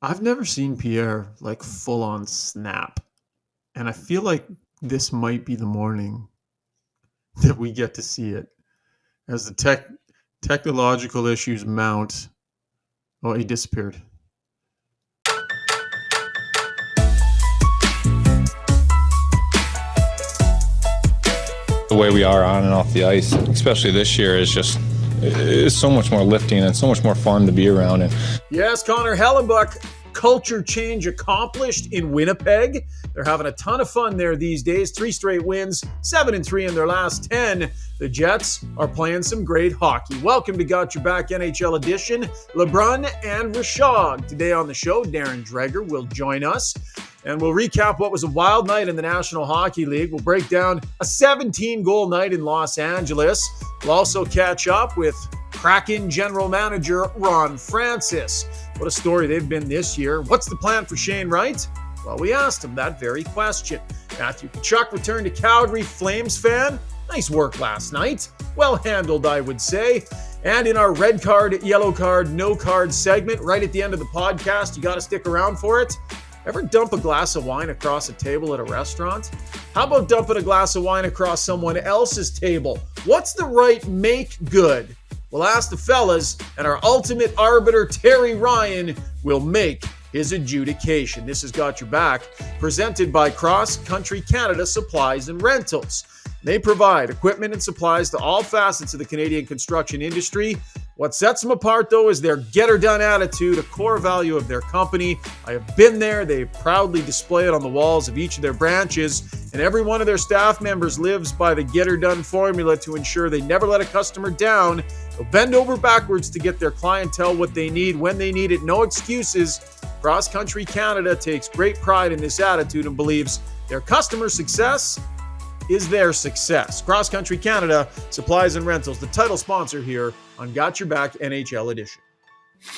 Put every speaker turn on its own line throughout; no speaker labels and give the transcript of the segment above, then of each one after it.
I've never seen Pierre like full on snap. And I feel like this might be the morning that we get to see it as the technological issues mount. Oh, he disappeared.
The way we are on and off the ice, especially this year, is so much more lifting and so much more fun to be around. And
yes, Connor, Hellebuyck, culture change accomplished in Winnipeg. They're having a ton of fun there these days. 3 straight wins, 7-3 in their last 10. The Jets are playing some great hockey. Welcome to Got Yer Back NHL edition. LeBrun and Rishaug. Today on the show, LeBrun Dreger will join us. And we'll recap what was a wild night in the National Hockey League. We'll break down a 17-goal night in Los Angeles. We'll also catch up with Kraken General Manager Ron Francis. What a story they've been this year. What's the plan for Shane Wright? Well, we asked him that very question. Matthew Tkachuk returned to Calgary. Flames fan. Nice work last night. Well handled, I would say. And in our red card, yellow card, no card segment, right at the end of the podcast, you got to stick around for it. Ever dump a glass of wine across a table at a restaurant? How about dumping a glass of wine across someone else's table? What's the right make good? We'll ask the fellas, and our ultimate arbiter, Terry Ryan, will make his adjudication. This has Got Your Back, presented by Cross Country Canada Supplies and Rentals. They provide equipment and supplies to all facets of the Canadian construction industry. What sets them apart, though, is their get-her-done attitude, a core value of their company. I have been there. They proudly display it on the walls of each of their branches, and every one of their staff members lives by the get-her-done formula to ensure they never let a customer down. They'll bend over backwards to get their clientele what they need when they need it. No excuses. Cross Country Canada takes great pride in this attitude and believes their customer success is their success. Cross Country Canada Supplies and Rentals, the title sponsor here on Got Your Back NHL edition.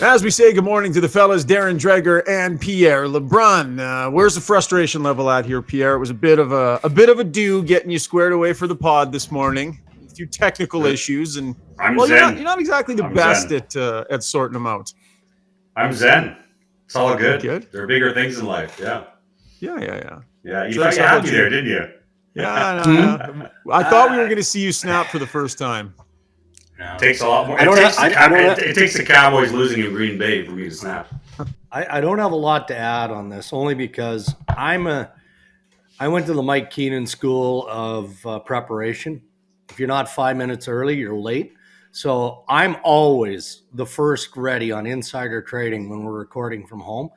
As we say good morning to the fellas, LeBrun Dreger and Pierre LeBrun. Where's the frustration level at here, Pierre? It was a bit of a do getting you squared away for the pod this morning. A few technical issues, and you're not exactly the best at sorting them out.
I'm zen. It's all good. There are bigger things in life. Yeah.
Yeah.
You got happy there, didn't you?
Yeah, no. I thought we were going to see you snap for the first time.
No. It takes a lot more. It takes the Cowboys losing in Green Bay for me to snap.
I don't have a lot to add on this, only because I went to the Mike Keenan School of Preparation. If you're not 5 minutes early, you're late. So I'm always the first ready on insider trading when we're recording from home.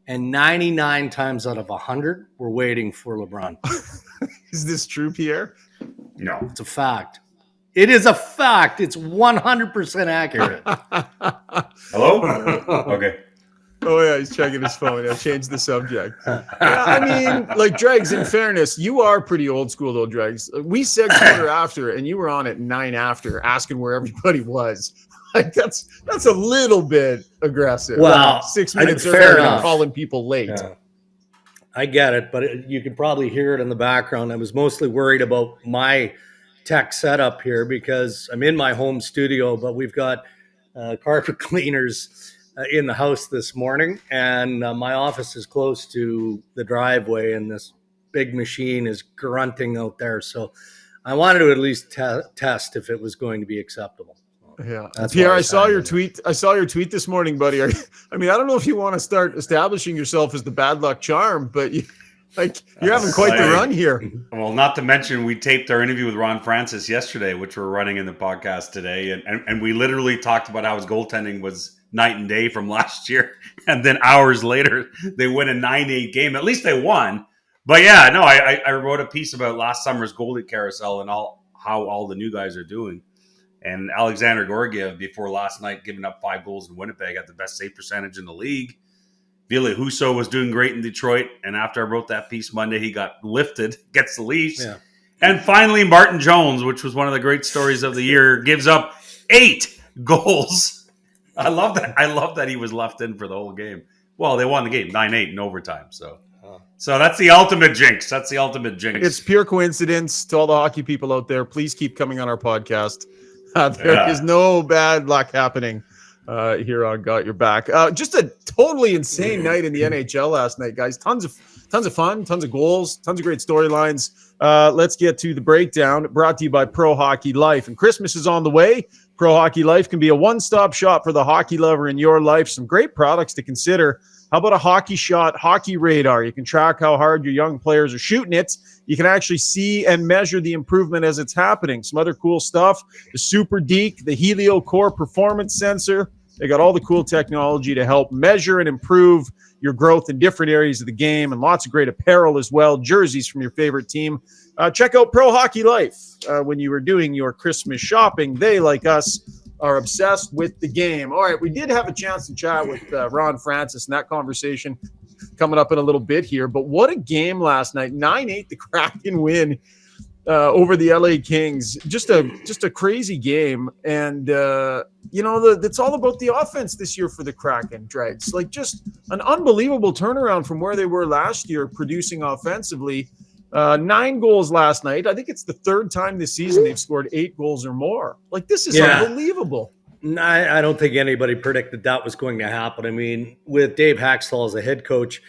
And 99 times out of 100, we're waiting for LeBrun.
Is this true, Pierre?
No.
It's a fact. It is a fact. It's 100% accurate.
Hello? Okay.
Oh, yeah, he's checking his phone. I changed the subject. Yeah, I mean, like, Dregs, in fairness, you are pretty old school, though, Dregs. We said quarter after, and you were on at 9 after, asking where everybody was. Like, that's a little bit aggressive.
Well,
6 minutes earlier and calling people late.
Yeah. I get it, but you can probably hear it in the background. I was mostly worried about my tech setup here because I'm in my home studio, but we've got carpet cleaners in the house this morning, and my office is close to the driveway, and this big machine is grunting out there. So I wanted to at least test if it was going to be acceptable.
Yeah, Pierre, I saw your tweet. I saw your tweet this morning, buddy. I don't know if you want to start establishing yourself as the bad luck charm, but you're having quite the run here.
Well, not to mention we taped our interview with Ron Francis yesterday, which we're running in the podcast today, and we literally talked about how his goaltending was night and day from last year, and then hours later they win a 9-8 game. At least they won. But yeah, no, I wrote a piece about last summer's goalie carousel and how all the new guys are doing. And Alexander Georgiev, before last night, giving up 5 goals in Winnipeg, had the best save percentage in the league. Ville Husso was doing great in Detroit. And after I wrote that piece Monday, he got lifted, gets the Leafs. Yeah. And finally, Martin Jones, which was one of the great stories of the year, gives up 8 goals. I love that. I love that he was left in for the whole game. Well, they won the game 9-8 in overtime. So that's the ultimate jinx.
It's pure coincidence. To all the hockey people out there, please keep coming on our podcast. There is no bad luck happening here on Got Your Back. Just a totally insane night in the NHL last night, guys. Tons of fun, tons of goals, tons of great storylines. Let's get to the breakdown, brought to you by Pro Hockey Life. And Christmas is on the way. Pro Hockey Life can be a one-stop shop for the hockey lover in your life. Some great products to consider. How about a hockey shot, hockey radar? You can track how hard your young players are shooting it. You can actually see and measure the improvement as it's happening. Some other cool stuff, the Super Deke, the Helio Core performance sensor. They got all the cool technology to help measure and improve your growth in different areas of the game, and lots of great apparel as well, jerseys from your favorite team. Check out Pro Hockey Life when you are doing your Christmas shopping. They, like us, are obsessed with the game. All right, we did have a chance to chat with Ron Francis, and that conversation coming up in a little bit here. But what a game last night. 9-8, the Kraken win over the LA Kings. Just a crazy game. And, it's all about the offense this year for the Kraken, Dregs. Like, just an unbelievable turnaround from where they were last year producing offensively. 9 goals last night. I think it's the third time this season they've scored 8 goals or more. Like, this is unbelievable.
I don't think anybody predicted that was going to happen. I mean, with Dave Haxtell as the head coach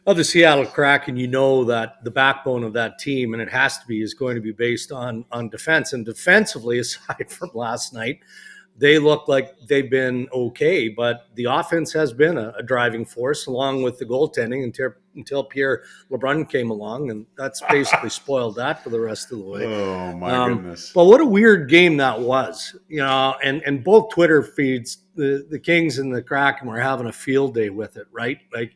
of the Seattle Kraken, you know that the backbone of that team, and it has to be, is going to be based on defense. And defensively, aside from last night, they look like they've been okay, but the offense has been a driving force along with the goaltending until Pierre LeBrun came along, and that's basically spoiled that for the rest of the way.
Oh, my goodness.
But what a weird game that was, and both Twitter feeds, the Kings and the Kraken were having a field day with it, right? Like,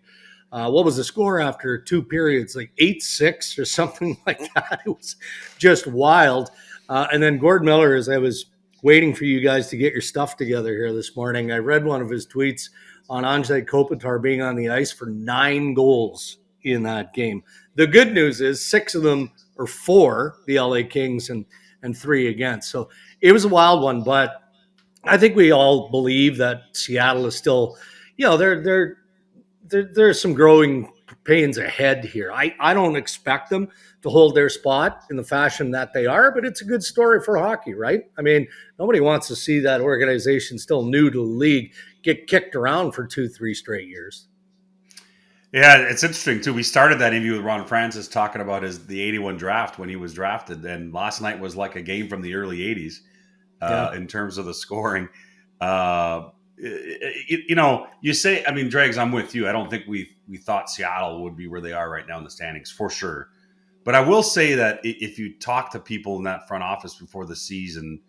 what was the score after 2 periods? Like 8-6 or something like that. It was just wild. And then Gord Miller, as I was waiting for you guys to get your stuff together here this morning, I read one of his tweets on Andrzej Kopitar being on the ice for 9 goals in that game. The good news is 6 of them are for the LA Kings and 3 against. So it was a wild one, but I think we all believe that Seattle is still, there's some growing pains ahead here. I don't expect them to hold their spot in the fashion that they are, but it's a good story for hockey, right? I mean, nobody wants to see that organization still new to the league get kicked around for 2-3 straight years.
Yeah, it's interesting too. We started that interview with Ron Francis talking about the 81 draft when he was drafted, and last night was like a game from the early 80s in terms of the scoring. You say, I mean, Dregs, I'm with you. I don't think we thought Seattle would be where they are right now in the standings, for sure. But I will say that if you talk to people in that front office before the season,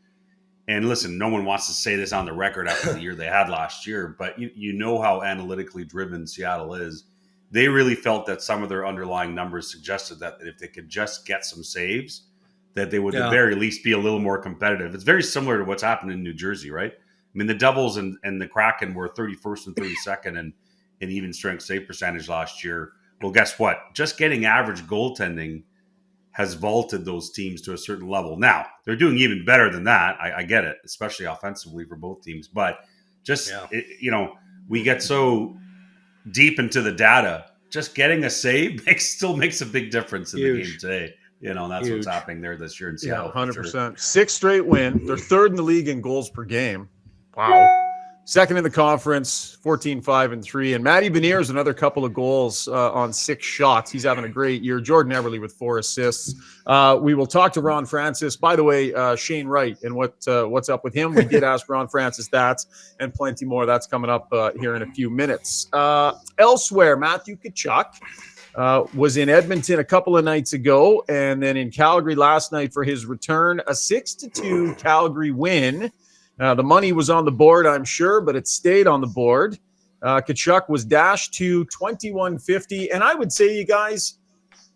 and listen, no one wants to say this on the record after the year they had last year, but you know how analytically driven Seattle is. They really felt that some of their underlying numbers suggested that if they could just get some saves, that they would at the very least be a little more competitive. It's very similar to what's happened in New Jersey, right? I mean, the Devils and the Kraken were 31st and 32nd in even strength save percentage last year. Well, guess what? Just getting average goaltending has vaulted those teams to a certain level. Now, they're doing even better than that. I get it, especially offensively for both teams. But just, we get so deep into the data. Just getting a save still makes a big difference in the game today. That's what's happening there this year in Seattle.
100%. Sure. 6 straight win. They're 3rd in the league in goals per game. Wow. 2nd in the conference, 14-5-3. And Matty Beniers, another couple of goals on 6 shots. He's having a great year. Jordan Everly with 4 assists. We will talk to Ron Francis. By the way, Shane Wright and what's up with him. We did ask Ron Francis that and plenty more. That's coming up here in a few minutes. Elsewhere, Matthew Tkachuk was in Edmonton a couple of nights ago and then in Calgary last night for his return. A 6-2 Calgary win. The money was on the board, I'm sure, but it stayed on the board. Tkachuk was dashed to $21.50. And I would say, you guys,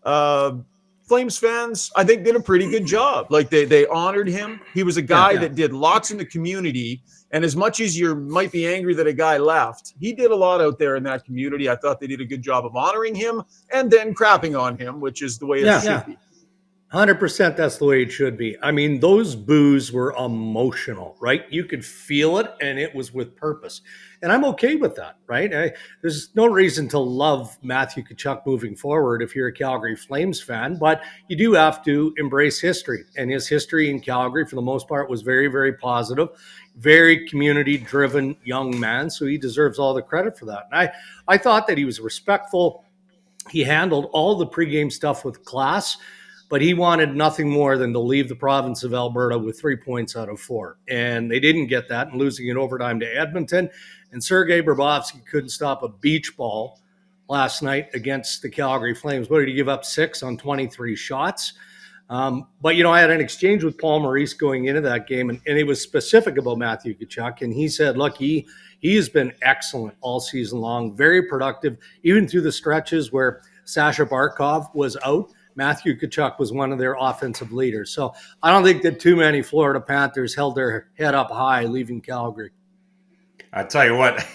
Flames fans, I think did a pretty good job. Like they honored him. He was a guy that did lots in the community. And as much as you might be angry that a guy left, he did a lot out there in that community. I thought they did a good job of honoring him and then crapping on him, which is the way it should be.
100%, that's the way it should be. I mean, those boos were emotional, right? You could feel it, and it was with purpose. And I'm okay with that, right? There's no reason to love Matthew Tkachuk moving forward if you're a Calgary Flames fan, but you do have to embrace history. And his history in Calgary, for the most part, was very, very positive. very community-driven young man, so he deserves all the credit for that. And I thought that he was respectful. He handled all the pregame stuff with class, but he wanted nothing more than to leave the province of Alberta with 3 points out of 4. And they didn't get that, and losing in overtime to Edmonton. And Sergei Bobrovsky couldn't stop a beach ball last night against the Calgary Flames. What did he give up? 6 on 23 shots? But, I had an exchange with Paul Maurice going into that game, and he was specific about Matthew Tkachuk. And he said, look, he has been excellent all season long, very productive, even through the stretches where Sasha Barkov was out. Matthew Tkachuk was one of their offensive leaders. So I don't think that too many Florida Panthers held their head up high leaving Calgary.
I tell you what,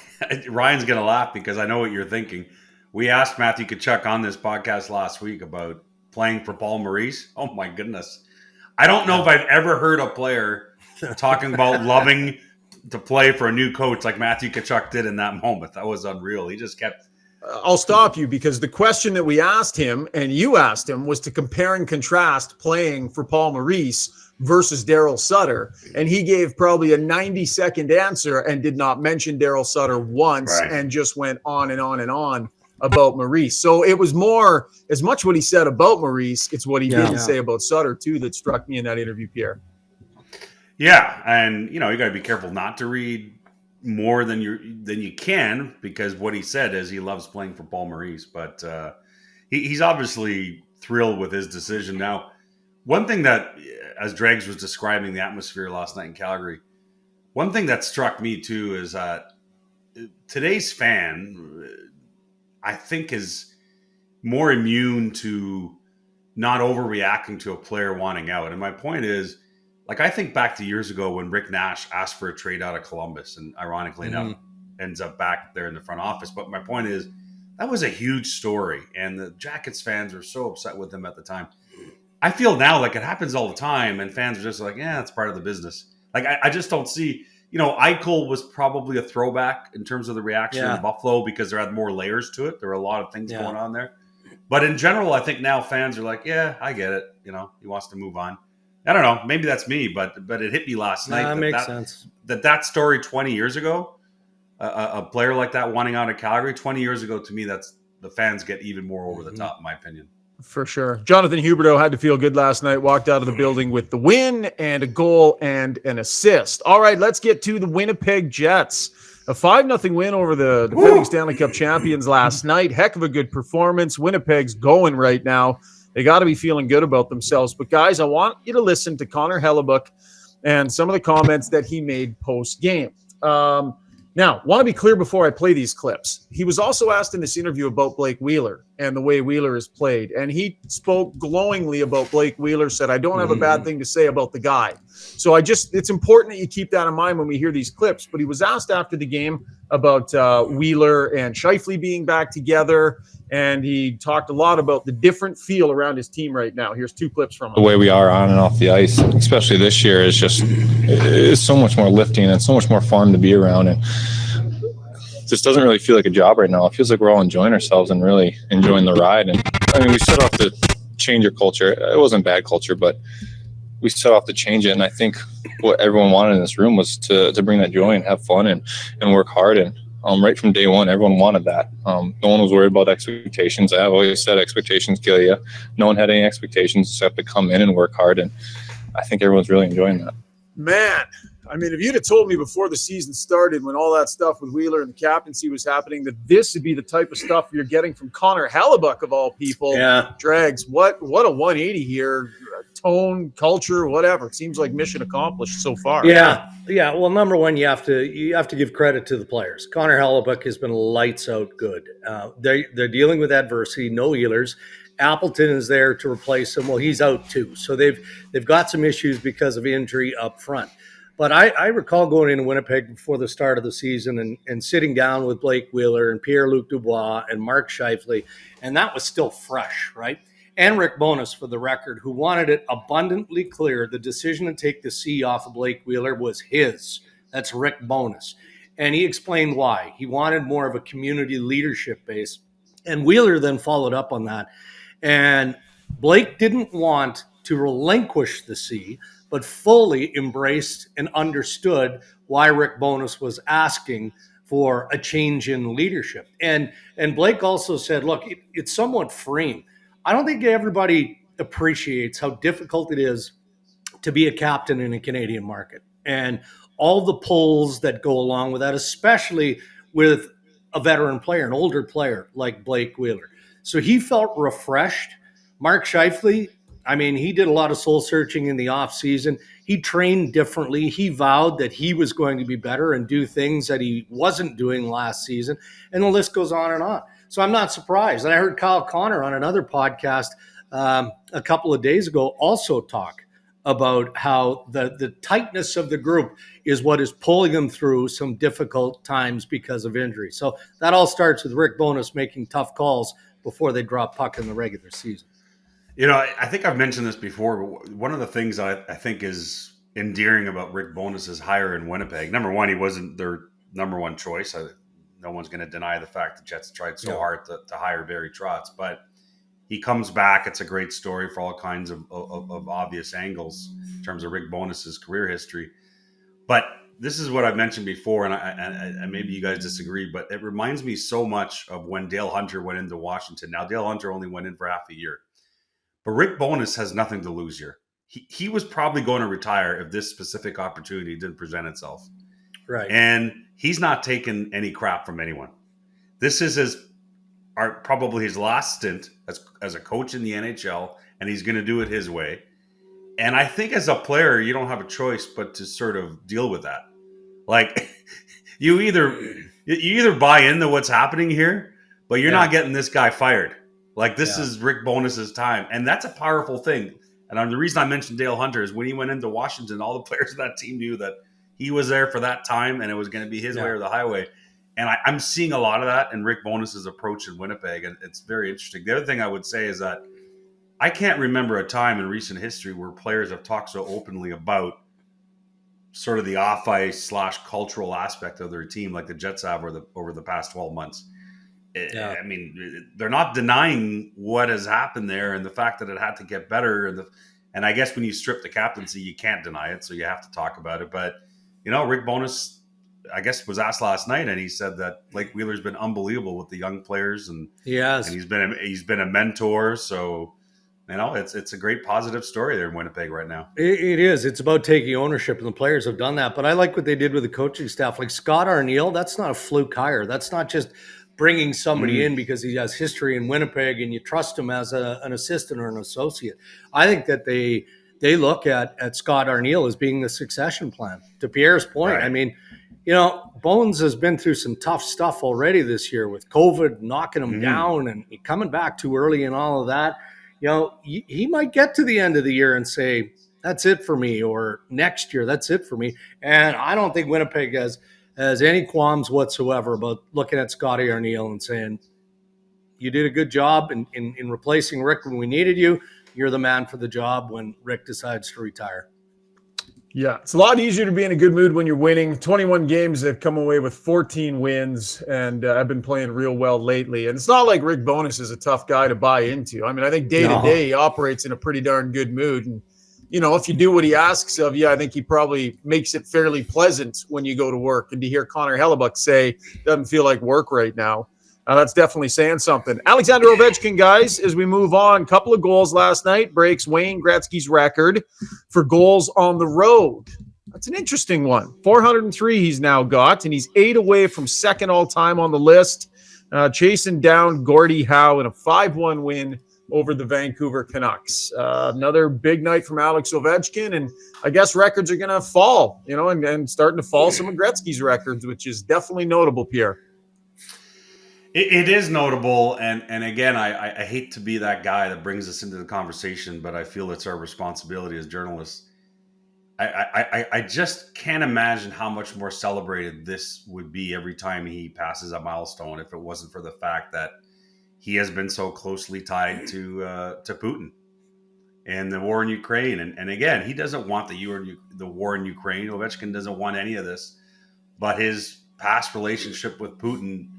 Ryan's going to laugh because I know what you're thinking. We asked Matthew Tkachuk on this podcast last week about playing for Paul Maurice. Oh my goodness. I don't know if I've ever heard a player talking about loving to play for a new coach like Matthew Tkachuk did in that moment. That was unreal. He just kept...
I'll stop you because the question that we asked him and you asked him was to compare and contrast playing for Paul Maurice versus Daryl Sutter. And he gave probably a 90-second answer and did not mention Daryl Sutter once and just went on and on and on about Maurice. So it was more, as much what he said about Maurice, it's what he didn't say about Sutter too that struck me in that interview, Pierre.
Yeah, and you got to be careful not to read more than you can, because what he said is he loves playing for Paul Maurice, but he's obviously thrilled with his decision. Now, one thing that, as Dregs was describing the atmosphere last night in Calgary, one thing that struck me too is that today's fan, I think, is more immune to not overreacting to a player wanting out. And my point is, like, I think back to years ago when Rick Nash asked for a trade out of Columbus and ironically enough ends up back there in the front office. But my point is, that was a huge story. And the Jackets fans were so upset with him at the time. I feel now like it happens all the time and fans are just like, yeah, it's part of the business. Like, I just don't see, Eichel was probably a throwback in terms of the reaction in Buffalo because there had more layers to it. There were a lot of things going on there. But in general, I think now fans are like, yeah, I get it. He wants to move on. I don't know. Maybe that's me, but it hit me last night.
That makes sense.
That story 20 years ago, a player like that wanting out of Calgary 20 years ago, to me, that's the fans get even more over the top, in my opinion.
For sure. Jonathan Huberdeau had to feel good last night, walked out of the building with the win and a goal and an assist. All right, let's get to the Winnipeg Jets. A 5-0 win over the defending Stanley Cup champions last night. Heck of a good performance. Winnipeg's going right now. They got to be feeling good about themselves. But, guys, I want you to listen to Connor Hellebuyck and some of the comments that he made post-game. Now, want to be clear before I play these clips. He was also asked in this interview about Blake Wheeler and the way Wheeler has played. And he spoke glowingly about Blake Wheeler, said, I don't have a bad thing to say about the guy. So it's important that you keep that in mind when we hear these clips. But he was asked after the game about Wheeler and Scheifele being back together. And he talked a lot about the different feel around his team right now. Here's 2 clips from him.
The way we are on and off the ice, especially this year, is just it's so much more lifting and so much more fun to be around. And this doesn't really feel like a job right now. It feels like we're all enjoying ourselves and really enjoying the ride. And I mean, we set off to change our culture. It wasn't bad culture, but we set off to change it. And I think what everyone wanted in this room was to bring that joy and have fun and work hard. And right from day one, everyone wanted that. No one was worried about expectations. I've always said expectations kill you. No one had any expectations except to come in and work hard. And I think everyone's really enjoying that.
Man, I mean, if you'd have told me before the season started, when all that stuff with Wheeler and the captaincy was happening, that this would be the type of stuff you're getting from Connor Hellebuyck of all people. Dregs, what a 180 here. Tone, culture, whatever. It seems like mission accomplished so far.
Yeah. Well, number one, you have to give credit to the players. Connor Hellebuyck has been lights out good. They're dealing with adversity, no healers. Appleton is there to replace him. Well, he's out too. So they've got some issues because of injury up front. But I recall going into Winnipeg before the start of the season and sitting down with Blake Wheeler and Pierre-Luc Dubois and Mark Scheifele, and that was still fresh, right? And Rick Bowness, for the record, who wanted it abundantly clear the decision to take the C off of Blake Wheeler was his. That's Rick Bowness. And he explained why. He wanted more of a community leadership base. And Wheeler then followed up on that. And Blake didn't want to relinquish the C, but fully embraced and understood why Rick Bowness was asking for a change in leadership. And Blake also said, look, it's somewhat freeing. I don't think everybody appreciates how difficult it is to be a captain in a Canadian market and all the pulls that go along with that, especially with a veteran player, an older player like Blake Wheeler. So he felt refreshed. Mark Scheifele, I mean, he did a lot of soul searching in the off season. He trained differently. He vowed that he was going to be better and do things that he wasn't doing last season. And the list goes on and on. So I'm not surprised. And I heard Kyle Connor on another podcast a couple of days ago also talk about how the tightness of the group is what is pulling them through some difficult times because of injury. So that all starts with Rick Bowness making tough calls before they drop puck in the regular season.
You know, I think I've mentioned this before, but one of the things I think is endearing about Rick Bowness's hire in Winnipeg, number one, he wasn't their number one choice. No one's going to deny the fact the Jets tried so hard to hire Barry Trotz, but he comes back. It's a great story for all kinds of obvious angles in terms of Rick Bowness's career history. But this is what I've mentioned before, and I maybe you guys disagree, but it reminds me so much of when Dale Hunter went into Washington. Now, Dale Hunter only went in for half a year. But Rick Bowness has nothing to lose here. He was probably going to retire if this specific opportunity didn't present itself.
Right.
And he's not taking any crap from anyone. This is probably his last stint as a coach in the NHL, and he's going to do it his way. And I think as a player, you don't have a choice but to sort of deal with that. Like you either buy into what's happening here, but you're not getting this guy fired. Like this is Rick Bowness's time. And that's a powerful thing. And the reason I mentioned Dale Hunter is when he went into Washington, all the players of that team knew that he was there for that time and it was going to be his way or the highway. And I'm seeing a lot of that in Rick Bowness's approach in Winnipeg. And it's very interesting. The other thing I would say is that I can't remember a time in recent history where players have talked so openly about sort of the off-ice / cultural aspect of their team like the Jets have over the past 12 months. I mean, they're not denying what has happened there and the fact that it had to get better. And I guess when you strip the captaincy, you can't deny it. So you have to talk about it. But, you know, Rick Bowness, I guess, was asked last night, and he said that Blake Wheeler's been unbelievable with the young players. And he's been a mentor. So, you know, it's a great positive story there in Winnipeg right now.
It is. It's about taking ownership, and the players have done that. But I like what they did with the coaching staff. Like Scott Arniel, that's not a fluke hire. That's not just bringing somebody in because he has history in Winnipeg and you trust him as an assistant or an associate. I think that they look at Scott Arniel as being the succession plan. To Pierre's point, right. I mean, you know, Bones has been through some tough stuff already this year with COVID knocking him down and coming back too early and all of that. You know, he might get to the end of the year and say, that's it for me, or next year, that's it for me. And I don't think Winnipeg has any qualms whatsoever about looking at Scotty Arniel and saying, you did a good job in replacing Rick when we needed you. You're the man for the job when Rick decides to retire.
Yeah, it's a lot easier to be in a good mood when you're winning. 21 games, they've come away with 14 wins, and I've been playing real well lately. And it's not like Rick Bowness is a tough guy to buy into. I mean, I think day-to-day he operates in a pretty darn good mood. And, you know, if you do what he asks of you, I think he probably makes it fairly pleasant when you go to work. And to hear Connor Hellebuyck say, doesn't feel like work right now, that's definitely saying something. Alexander Ovechkin, guys, as we move on, couple of goals last night, breaks Wayne Gretzky's record for goals on the road. That's an interesting one. 403 he's now got, and he's 8 away from second all-time on the list, chasing down Gordie Howe in a 5-1 win over the Vancouver Canucks. Another big night from Alex Ovechkin, and I guess records are going to fall, you know, and starting to fall some of Gretzky's records, which is definitely notable, Pierre.
It is notable, and again, I hate to be that guy that brings us into the conversation, but I feel it's our responsibility as journalists. I just can't imagine how much more celebrated this would be every time he passes a milestone if it wasn't for the fact that he has been so closely tied to Putin and the war in Ukraine. And again, he doesn't want the war in Ukraine. Ovechkin doesn't want any of this, but his past relationship with Putin,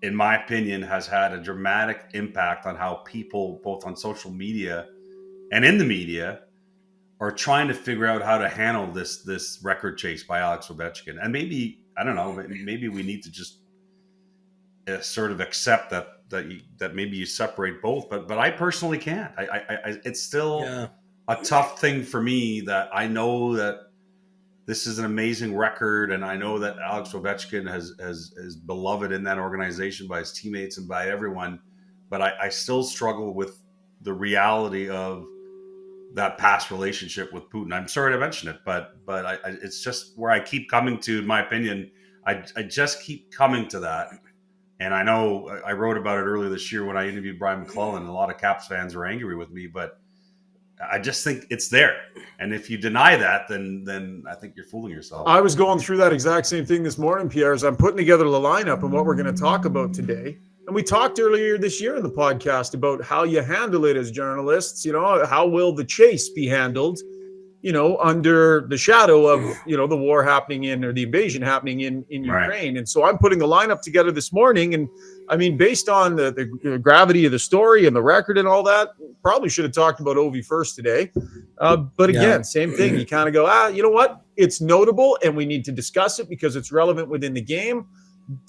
in my opinion, has had a dramatic impact on how people, both on social media and in the media, are trying to figure out how to handle this record chase by Alex Ovechkin. And maybe, I don't know, maybe we need to just sort of accept that maybe you separate both. But I personally can't. I it's still a tough thing for me that I know that this is an amazing record, and I know that Alex Ovechkin is beloved in that organization by his teammates and by everyone. But I still struggle with the reality of that past relationship with Putin. I'm sorry to mention it, but it's just where I keep coming to, in my opinion. I just keep coming to that. And I know I wrote about it earlier this year when I interviewed Brian McClellan. A lot of Caps fans were angry with me, but I just think it's there. And if you deny that, then I think you're fooling yourself.
I was going through that exact same thing this morning, Pierre, as I'm putting together the lineup and what we're going to talk about today. And we talked earlier this year in the podcast about how you handle it as journalists. How will the chase be handled, under the shadow of, the war happening or the invasion happening in Ukraine. Right. And so I'm putting the lineup together this morning. And I mean, based on the gravity of the story and the record and all that, probably should have talked about Ovi first today. But again, same thing. You kind of go, you know what? It's notable and we need to discuss it because it's relevant within the game.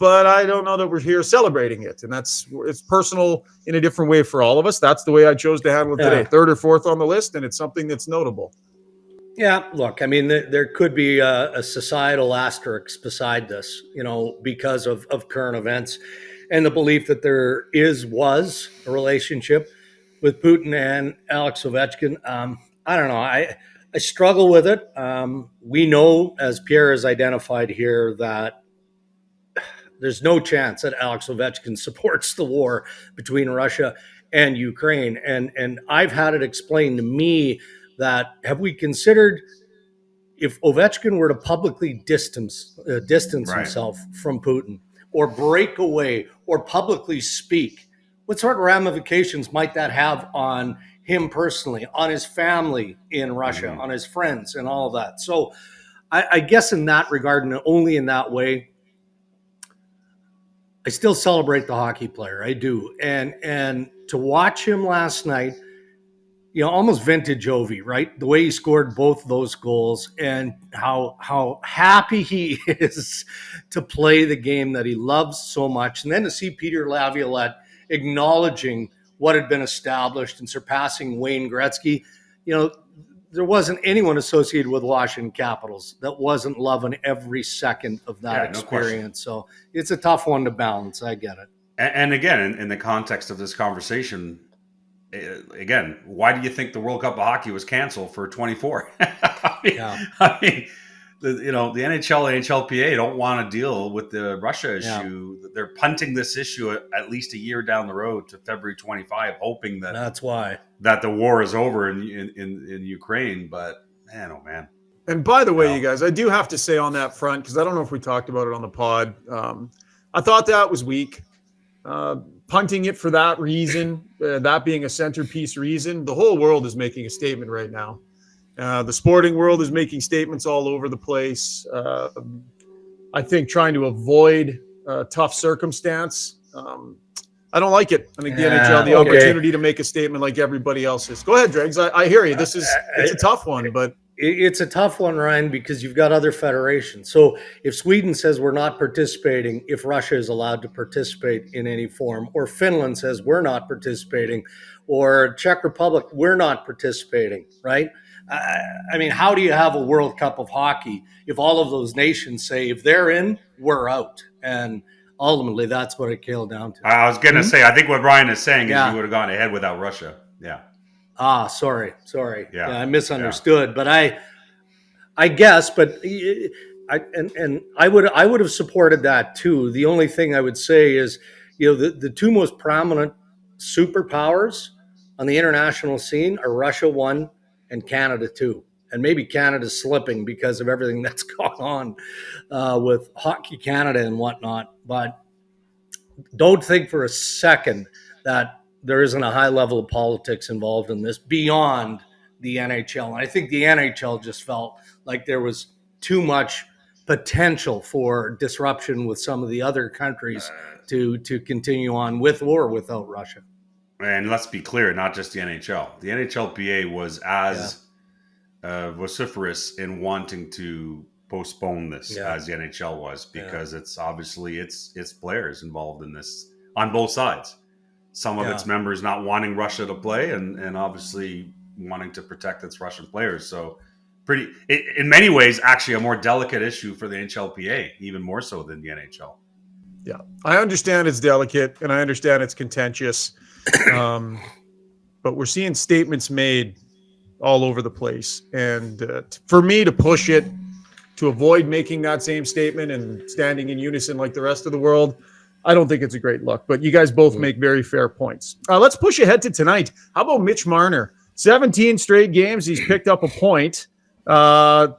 But I don't know that we're here celebrating it. And it's personal in a different way for all of us. That's the way I chose to handle it today. Third or fourth on the list. And it's something that's notable.
Yeah, look, I mean, there could be a societal asterisk beside this, because of current events and the belief that there was a relationship with Putin and Alex Ovechkin. I don't know. I struggle with it. We know, as Pierre has identified here, that there's no chance that Alex Ovechkin supports the war between Russia and Ukraine. And I've had it explained to me that have we considered if Ovechkin were to publicly distance himself from Putin or break away or publicly speak, what sort of ramifications might that have on him personally, on his family in Russia, on his friends and all of that? So I guess in that regard and only in that way, I still celebrate the hockey player. I do. And to watch him last night, almost vintage Ovi, right? The way he scored both those goals and how happy he is to play the game that he loves so much. And then to see Peter Laviolette acknowledging what had been established and surpassing Wayne Gretzky, there wasn't anyone associated with Washington Capitals that wasn't loving every second of that experience. So it's a tough one to balance. I get it.
And again, in the context of this conversation, again, why do you think the World Cup of Hockey was canceled for 24? I mean, the NHL and NHLPA don't want to deal with the Russia issue. Yeah. They're punting this issue at least a year down the road to February 25, hoping that
that's why
that the war is over in Ukraine. But man, oh man.
And by the way, you guys, I do have to say on that front, because I don't know if we talked about it on the pod. I thought that was weak. Punting it for that reason, that being a centerpiece reason, the whole world is making a statement right now. The sporting world is making statements all over the place. I think trying to avoid tough circumstance. I don't like it. I think the NHL, the opportunity to make a statement like everybody else is. Go ahead, Dregs. I hear you. It's a tough one, but
it's a tough one, Ryan, because you've got other federations. So if Sweden says we're not participating, if Russia is allowed to participate in any form, or Finland says we're not participating, or Czech Republic, we're not participating, right? I mean, how do you have a World Cup of hockey if all of those nations say if they're in, we're out? And ultimately, that's what it came down to.
I was going to say, I think what Brian is saying is you would have gone ahead without Russia. Yeah.
Sorry. Yeah, I misunderstood. But I guess, but I would have supported that too. The only thing I would say is, the two most prominent superpowers on the international scene are Russia, one, and Canada, too. And maybe Canada's slipping because of everything that's gone on with Hockey Canada and whatnot. But don't think for a second that there isn't a high level of politics involved in this beyond the NHL. And I think the NHL just felt like there was too much potential for disruption with some of the other countries to continue on with or without Russia.
And let's be clear, not just the NHL. The NHLPA was as vociferous in wanting to postpone this as the NHL was, because it's obviously it's players involved in this on both sides. Some of its members not wanting Russia to play, and obviously wanting to protect its Russian players. So in many ways, actually a more delicate issue for the NHLPA, even more so than the NHL.
Yeah, I understand it's delicate and I understand it's contentious, but we're seeing statements made all over the place. And for me to push it, to avoid making that same statement and standing in unison like the rest of the world, I don't think it's a great look. But you guys both make very fair points. Let's push ahead to tonight. How about Mitch Marner? 17 straight games, he's picked up a point.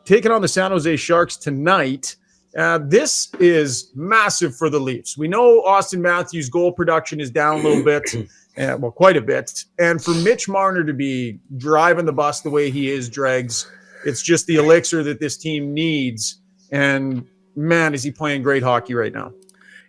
Taking on the San Jose Sharks tonight. This is massive for the Leafs. We know Austin Matthews' goal production is down a little bit, well, quite a bit. And for Mitch Marner to be driving the bus the way he is, Dregs, it's just the elixir that this team needs. And man, is he playing great hockey right now.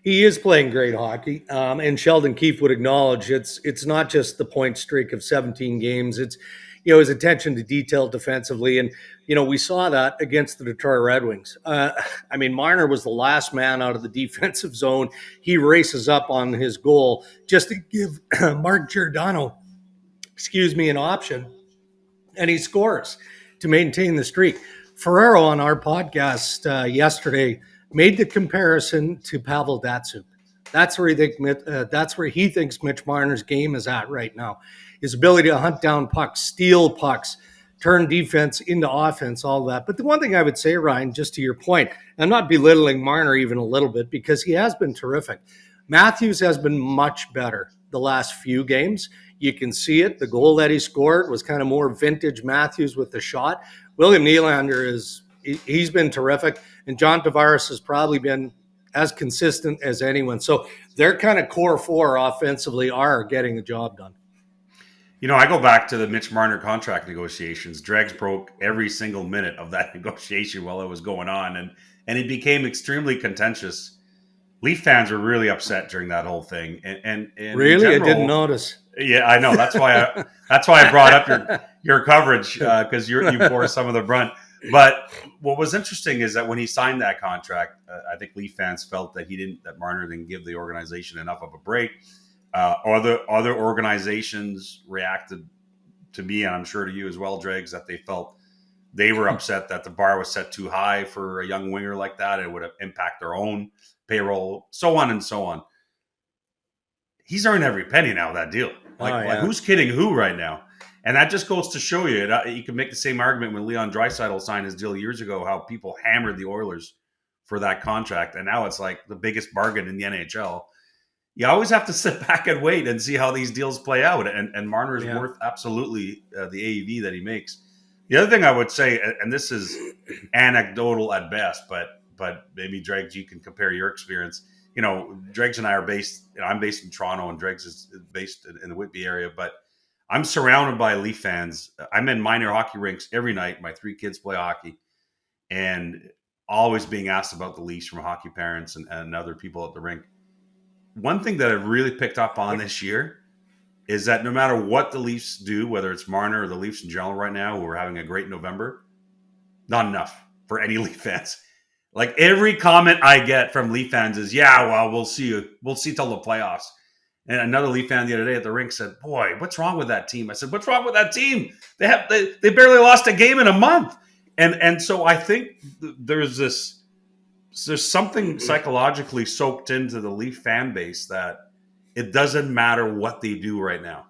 He is playing great hockey. And Sheldon Keefe would acknowledge it's not just the point streak of 17 games. It's, his attention to detail defensively. And, we saw that against the Detroit Red Wings. Marner was the last man out of the defensive zone. He races up on his goal just to give Mark Giordano, an option. And he scores to maintain the streak. Ferrero on our podcast yesterday made the comparison to Pavel Datsyuk. That's where he thinks Mitch Marner's game is at right now. His ability to hunt down pucks, steal pucks, turn defense into offense, all that. But the one thing I would say, Ryan, just to your point, I'm not belittling Marner even a little bit because he has been terrific. Matthews has been much better the last few games. You can see it. The goal that he scored was kind of more vintage Matthews with the shot. William Nylander he's been terrific. And John Tavares has probably been as consistent as anyone. So their kind of core four offensively are getting the job done.
I go back to the Mitch Marner contract negotiations. Dregs broke every single minute of that negotiation while it was going on, and it became extremely contentious. Leaf fans were really upset during that whole thing. And
really, general, I didn't notice.
Yeah, I know. That's why I brought up your coverage because you bore some of the brunt. But what was interesting is that when he signed that contract, I think Leaf fans felt that Marner didn't give the organization enough of a break. Other organizations reacted to me, and I'm sure to you as well, Dregs, that they felt they were upset that the bar was set too high for a young winger like that. It would impact their own payroll, so on and so on. He's earned every penny now of that deal. Like who's kidding who right now? And that just goes to show you, you can make the same argument when Leon Draisaitl signed his deal years ago, how people hammered the Oilers for that contract. And now it's like the biggest bargain in the NHL. You always have to sit back and wait and see how these deals play out. And Marner is worth absolutely the AAV that he makes. The other thing I would say, and this is anecdotal at best, but maybe Dregs, you can compare your experience. Dregs and I are based, I'm based in Toronto and Dregs is based in the Whitby area, but I'm surrounded by Leaf fans. I'm in minor hockey rinks every night. My 3 kids play hockey, and always being asked about the Leafs from hockey parents and other people at the rink. One thing that I've really picked up on this year is that no matter what the Leafs do, whether it's Marner or the Leafs in general right now, who are having a great November, not enough for any Leaf fans. Like every comment I get from Leaf fans is, yeah, well, we'll see till the playoffs. And another Leaf fan the other day at the rink said, boy, what's wrong with that team? I said, what's wrong with that team? They barely lost a game in a month. And so I think there's something psychologically soaked into the Leaf fan base that it doesn't matter what they do right now,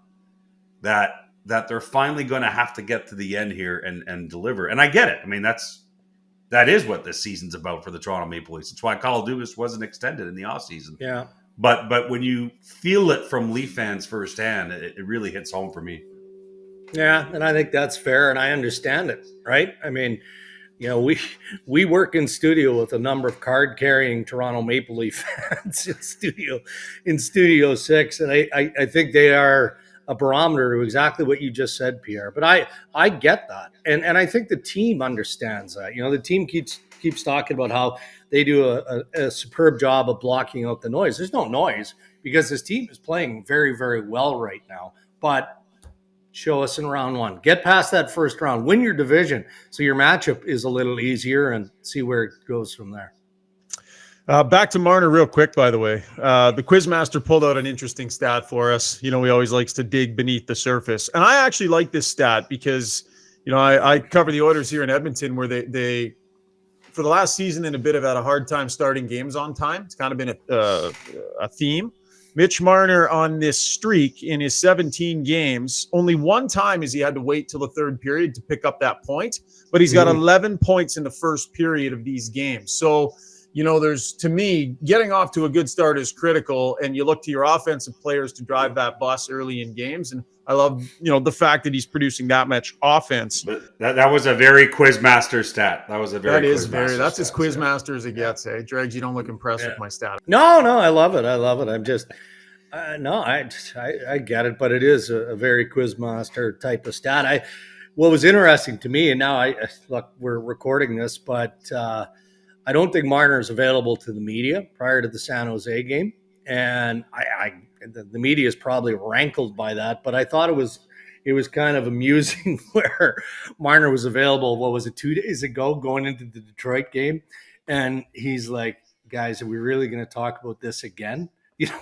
that they're finally going to have to get to the end here and deliver. And I get it. I mean, that is what this season's about for the Toronto Maple Leafs. It's why Kyle Dubas wasn't extended in the offseason.
Yeah.
But when you feel it from Leaf fans firsthand, it really hits home for me.
Yeah, and I think that's fair, and I understand it, right? I mean, we work in studio with a number of card-carrying Toronto Maple Leaf fans in Studio 6, and I think they are a barometer to exactly what you just said, Pierre. But I get that, and I think the team understands that. The team keeps talking about how they do a superb job of blocking out the noise. There's no noise because this team is playing very, very well right now. But show us in round one. Get past that first round, win your division, so your matchup is a little easier, and see where it goes from there.
Back to Marner real quick, by the way. The Quizmaster pulled out an interesting stat for us. He always likes to dig beneath the surface. And I actually like this stat because, I cover the Oilers here in Edmonton, where they for the last season and a bit have had a hard time starting games on time. It's kind of been a theme. Mitch Marner on this streak in his 17 games, only one time has he had to wait till the third period to pick up that point, but he's got 11 points in the first period of these games. So, there's, to me, getting off to a good start is critical, and you look to your offensive players to drive that bus early in games. And I love, the fact that he's producing that much offense.
But that was a very Quizmaster stat. That's
as Quizmaster as it gets, eh? Dregs, you don't look impressed with my stat.
No, I love it. I'm just, I get it, but it is a very Quizmaster type of stat. What was interesting to me, and now look, we're recording this, but I don't think Marner is available to the media prior to the San Jose game. And the media is probably rankled by that, but I thought it was kind of amusing where Marner was available, 2 days ago going into the Detroit game. And he's like, guys, are we really going to talk about this again?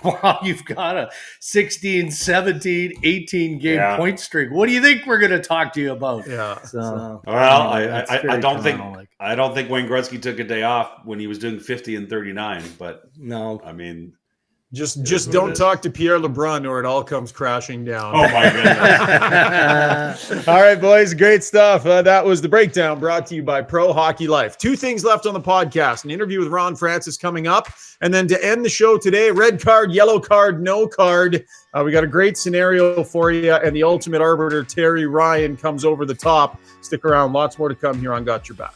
While you've got a 16, 17, 18 game point streak, what do you think we're going to talk to you about?
Yeah.
Well, I don't think Wayne Gretzky took a day off when he was doing 50 and 39, but
no,
I mean,
Just don't talk to Pierre LeBrun or it all comes crashing down.
Oh, my goodness.
All right, boys. Great stuff. That was The Breakdown, brought to you by Pro Hockey Life. 2 things left on the podcast. An interview with Ron Francis coming up. And then to end the show today, red card, yellow card, no card. We got a great scenario for you. And the ultimate arbiter, Terry Ryan, comes over the top. Stick around. Lots more to come here on Got Your Back.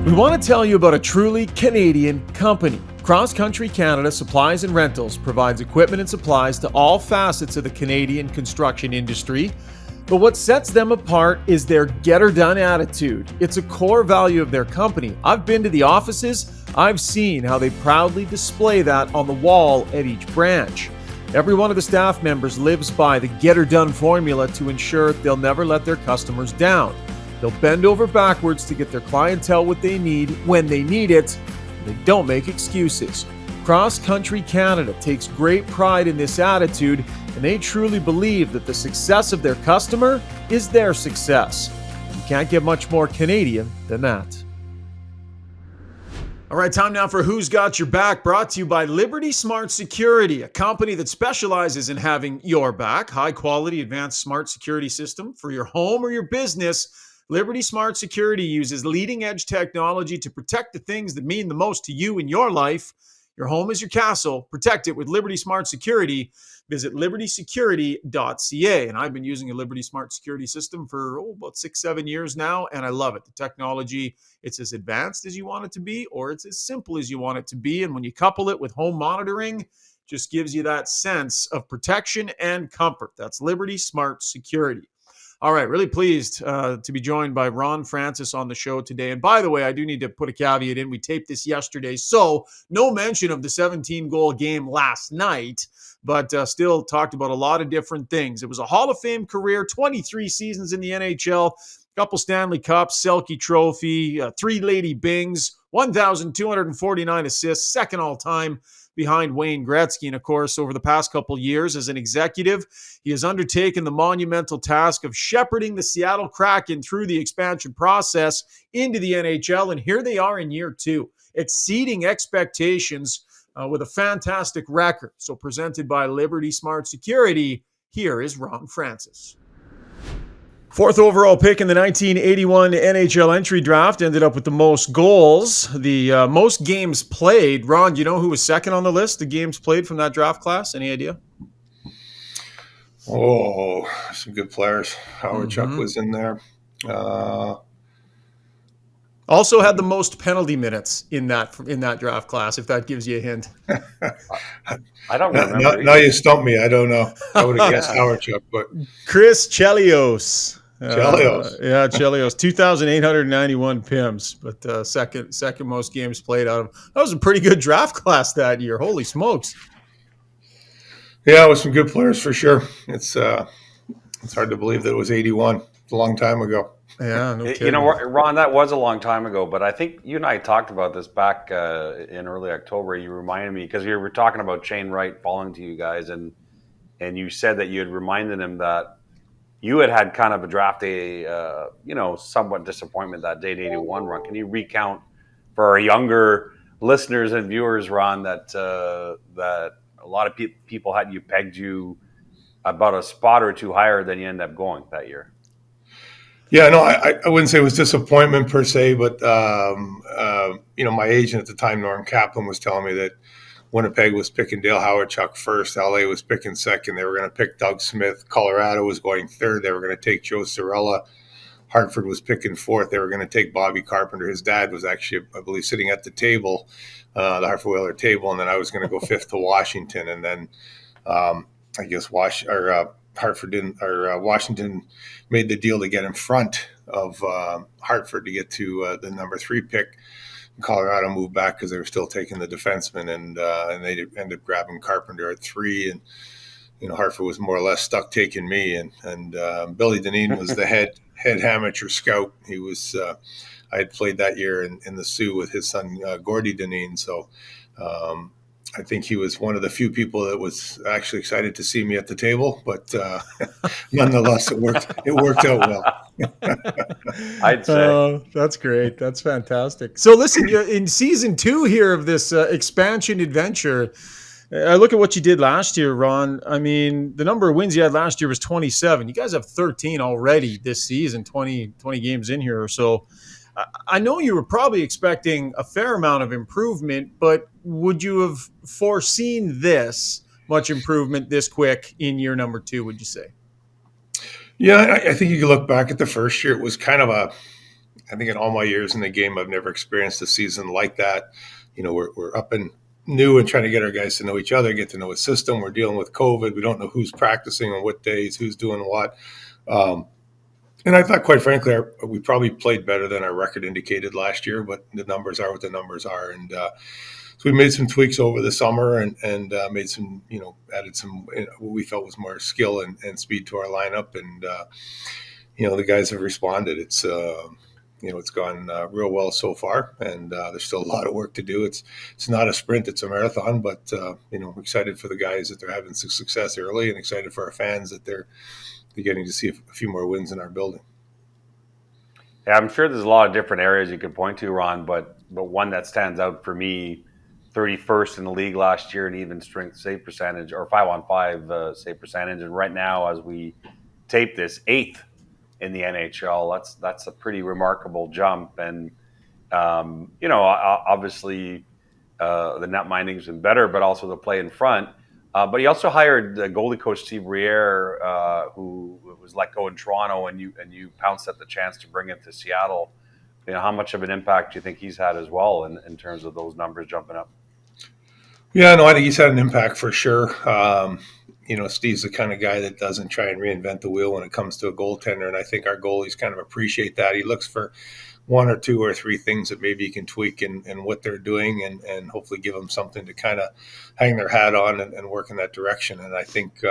We want to tell you about a truly Canadian company. Cross Country Canada Supplies and Rentals provides equipment and supplies to all facets of the Canadian construction industry. But what sets them apart is their get-her-done attitude. It's a core value of their company. I've been to the offices. I've seen how they proudly display that on the wall at each branch. Every one of the staff members lives by the get-her-done formula to ensure they'll never let their customers down. They'll bend over backwards to get their clientele what they need when they need it. They don't make excuses. Cross Country Canada takes great pride in this attitude, and they truly believe that the success of their customer is their success. You can't get much more Canadian than that. All right, time now for Who's Got Your Back, brought to you by Liberty Smart Security, a company that specializes in having your back. High-quality, advanced smart security system for your home or your business. Liberty Smart Security uses leading-edge technology to protect the things that mean the most to you in your life. Your home is your castle. Protect it with Liberty Smart Security. Visit libertysecurity.ca. And I've been using a Liberty Smart Security system for about 6-7 years now, and I love it. The technology, it's as advanced as you want it to be, or it's as simple as you want it to be. And when you couple it with home monitoring, just gives you that sense of protection and comfort. That's Liberty Smart Security. All right, really pleased to be joined by Ron Francis on the show today. And by the way, I do need to put a caveat in. We taped this yesterday, so no mention of the 17-goal game last night, but still talked about a lot of different things. It was a Hall of Fame career, 23 seasons in the NHL, a couple Stanley Cups, Selke Trophy, 3 Lady Bings, 1,249 assists, second all-time behind Wayne Gretzky. And of course, over the past couple years as an executive, he has undertaken the monumental task of shepherding the Seattle Kraken through the expansion process into the NHL. And here they are in year 2, exceeding expectations with a fantastic record. So presented by Liberty Smart Security, here is Ron Francis. 4th overall pick in the 1981 NHL entry draft, ended up with the most goals, the most games played. Ron, do you know who was second on the list, the games played from that draft class? Any idea?
Oh, some good players. Hellebuyck was in there.
Also had the most penalty minutes in that draft class, if that gives you a hint.
I don't remember.
Now you stumped me. I don't know. I would have guessed Hellebuyck, but
Chris Chelios.
Chelios,
2,891 PIMs, but second most games played out of. That was a pretty good draft class that year. Holy smokes!
Yeah, with some good players for sure. It's hard to believe that it was 81. It's a long time ago.
Yeah, no
You
kidding.
know, Ron, that was a long time ago, but I think you and I talked about this back in early October. You reminded me because we were talking about Shane Wright falling to you guys, and you said that you had reminded him that you had kind of a draft day, somewhat disappointment that day 81 run. Can you recount for our younger listeners and viewers, Ron, that a lot of people had you pegged you about a spot or two higher than you ended up going that year?
Yeah, no, I wouldn't say it was disappointment per se, but my agent at the time, Norm Kaplan, was telling me that Winnipeg was picking Dale Howard-Chuck first, LA was picking second. They were going to pick Doug Smith. Colorado was going third. They were going to take Joe Cirella. Hartford was picking fourth. They were going to take Bobby Carpenter. His dad was actually, I believe, sitting at the table, the Hartford Whaler table, and then I was going to go fifth to Washington, and then I guess Hartford didn't, or Washington made the deal to get in front of Hartford to get to the number 3 pick. Colorado moved back because they were still taking the defenseman, and they ended up grabbing Carpenter at 3, and Hartford was more or less stuck taking me, and Billy Dineen was the head amateur scout. He was I had played that year in the Sioux with his son Gordy Dineen, so I think he was one of the few people that was actually excited to see me at the table, but nonetheless, it worked out well.
I'd say.
That's great. That's fantastic. So listen, in season 2 here of this expansion adventure, I look at what you did last year, Ron. I mean, the number of wins you had last year was 27. You guys have 13 already this season, 20 games in here or so. I know you were probably expecting a fair amount of improvement, but would you have foreseen this much improvement this quick in year number 2, would you say?
Yeah, I think you can look back at the first year. It was kind of I think in all my years in the game, I've never experienced a season like that. We're up and new and trying to get our guys to know each other, get to know a system. We're dealing with COVID. We don't know who's practicing on what days, who's doing what. And I thought, quite frankly, we probably played better than our record indicated last year, but the numbers are what the numbers are. And so we made some tweaks over the summer and made some, added some what we felt was more skill and speed to our lineup. And, the guys have responded. It's gone real well so far, and there's still a lot of work to do. It's not a sprint, it's a marathon, but, I'm excited for the guys that they're having some success early, and excited for our fans that they're getting to see a few more wins in our building.
Yeah, I'm sure there's a lot of different areas you could point to, Ron, but one that stands out for me, 31st in the league last year in even strength save percentage, or 5-on-5 save percentage, and right now as we tape this, 8th in the NHL. That's a pretty remarkable jump, and obviously the net minding's been better, but also the play in front. But he also hired goalie coach Steve Briere, who was let go in Toronto, and you pounced at the chance to bring him to Seattle. How much of an impact do you think he's had as well in terms of those numbers jumping up?
Yeah, no, I think he's had an impact for sure. Steve's the kind of guy that doesn't try and reinvent the wheel when it comes to a goaltender, and I think our goalies kind of appreciate that. He looks for 1 or 2 or 3 things that maybe he can tweak in what they're doing and hopefully give them something to kind of hang their hat on and work in that direction. And I think,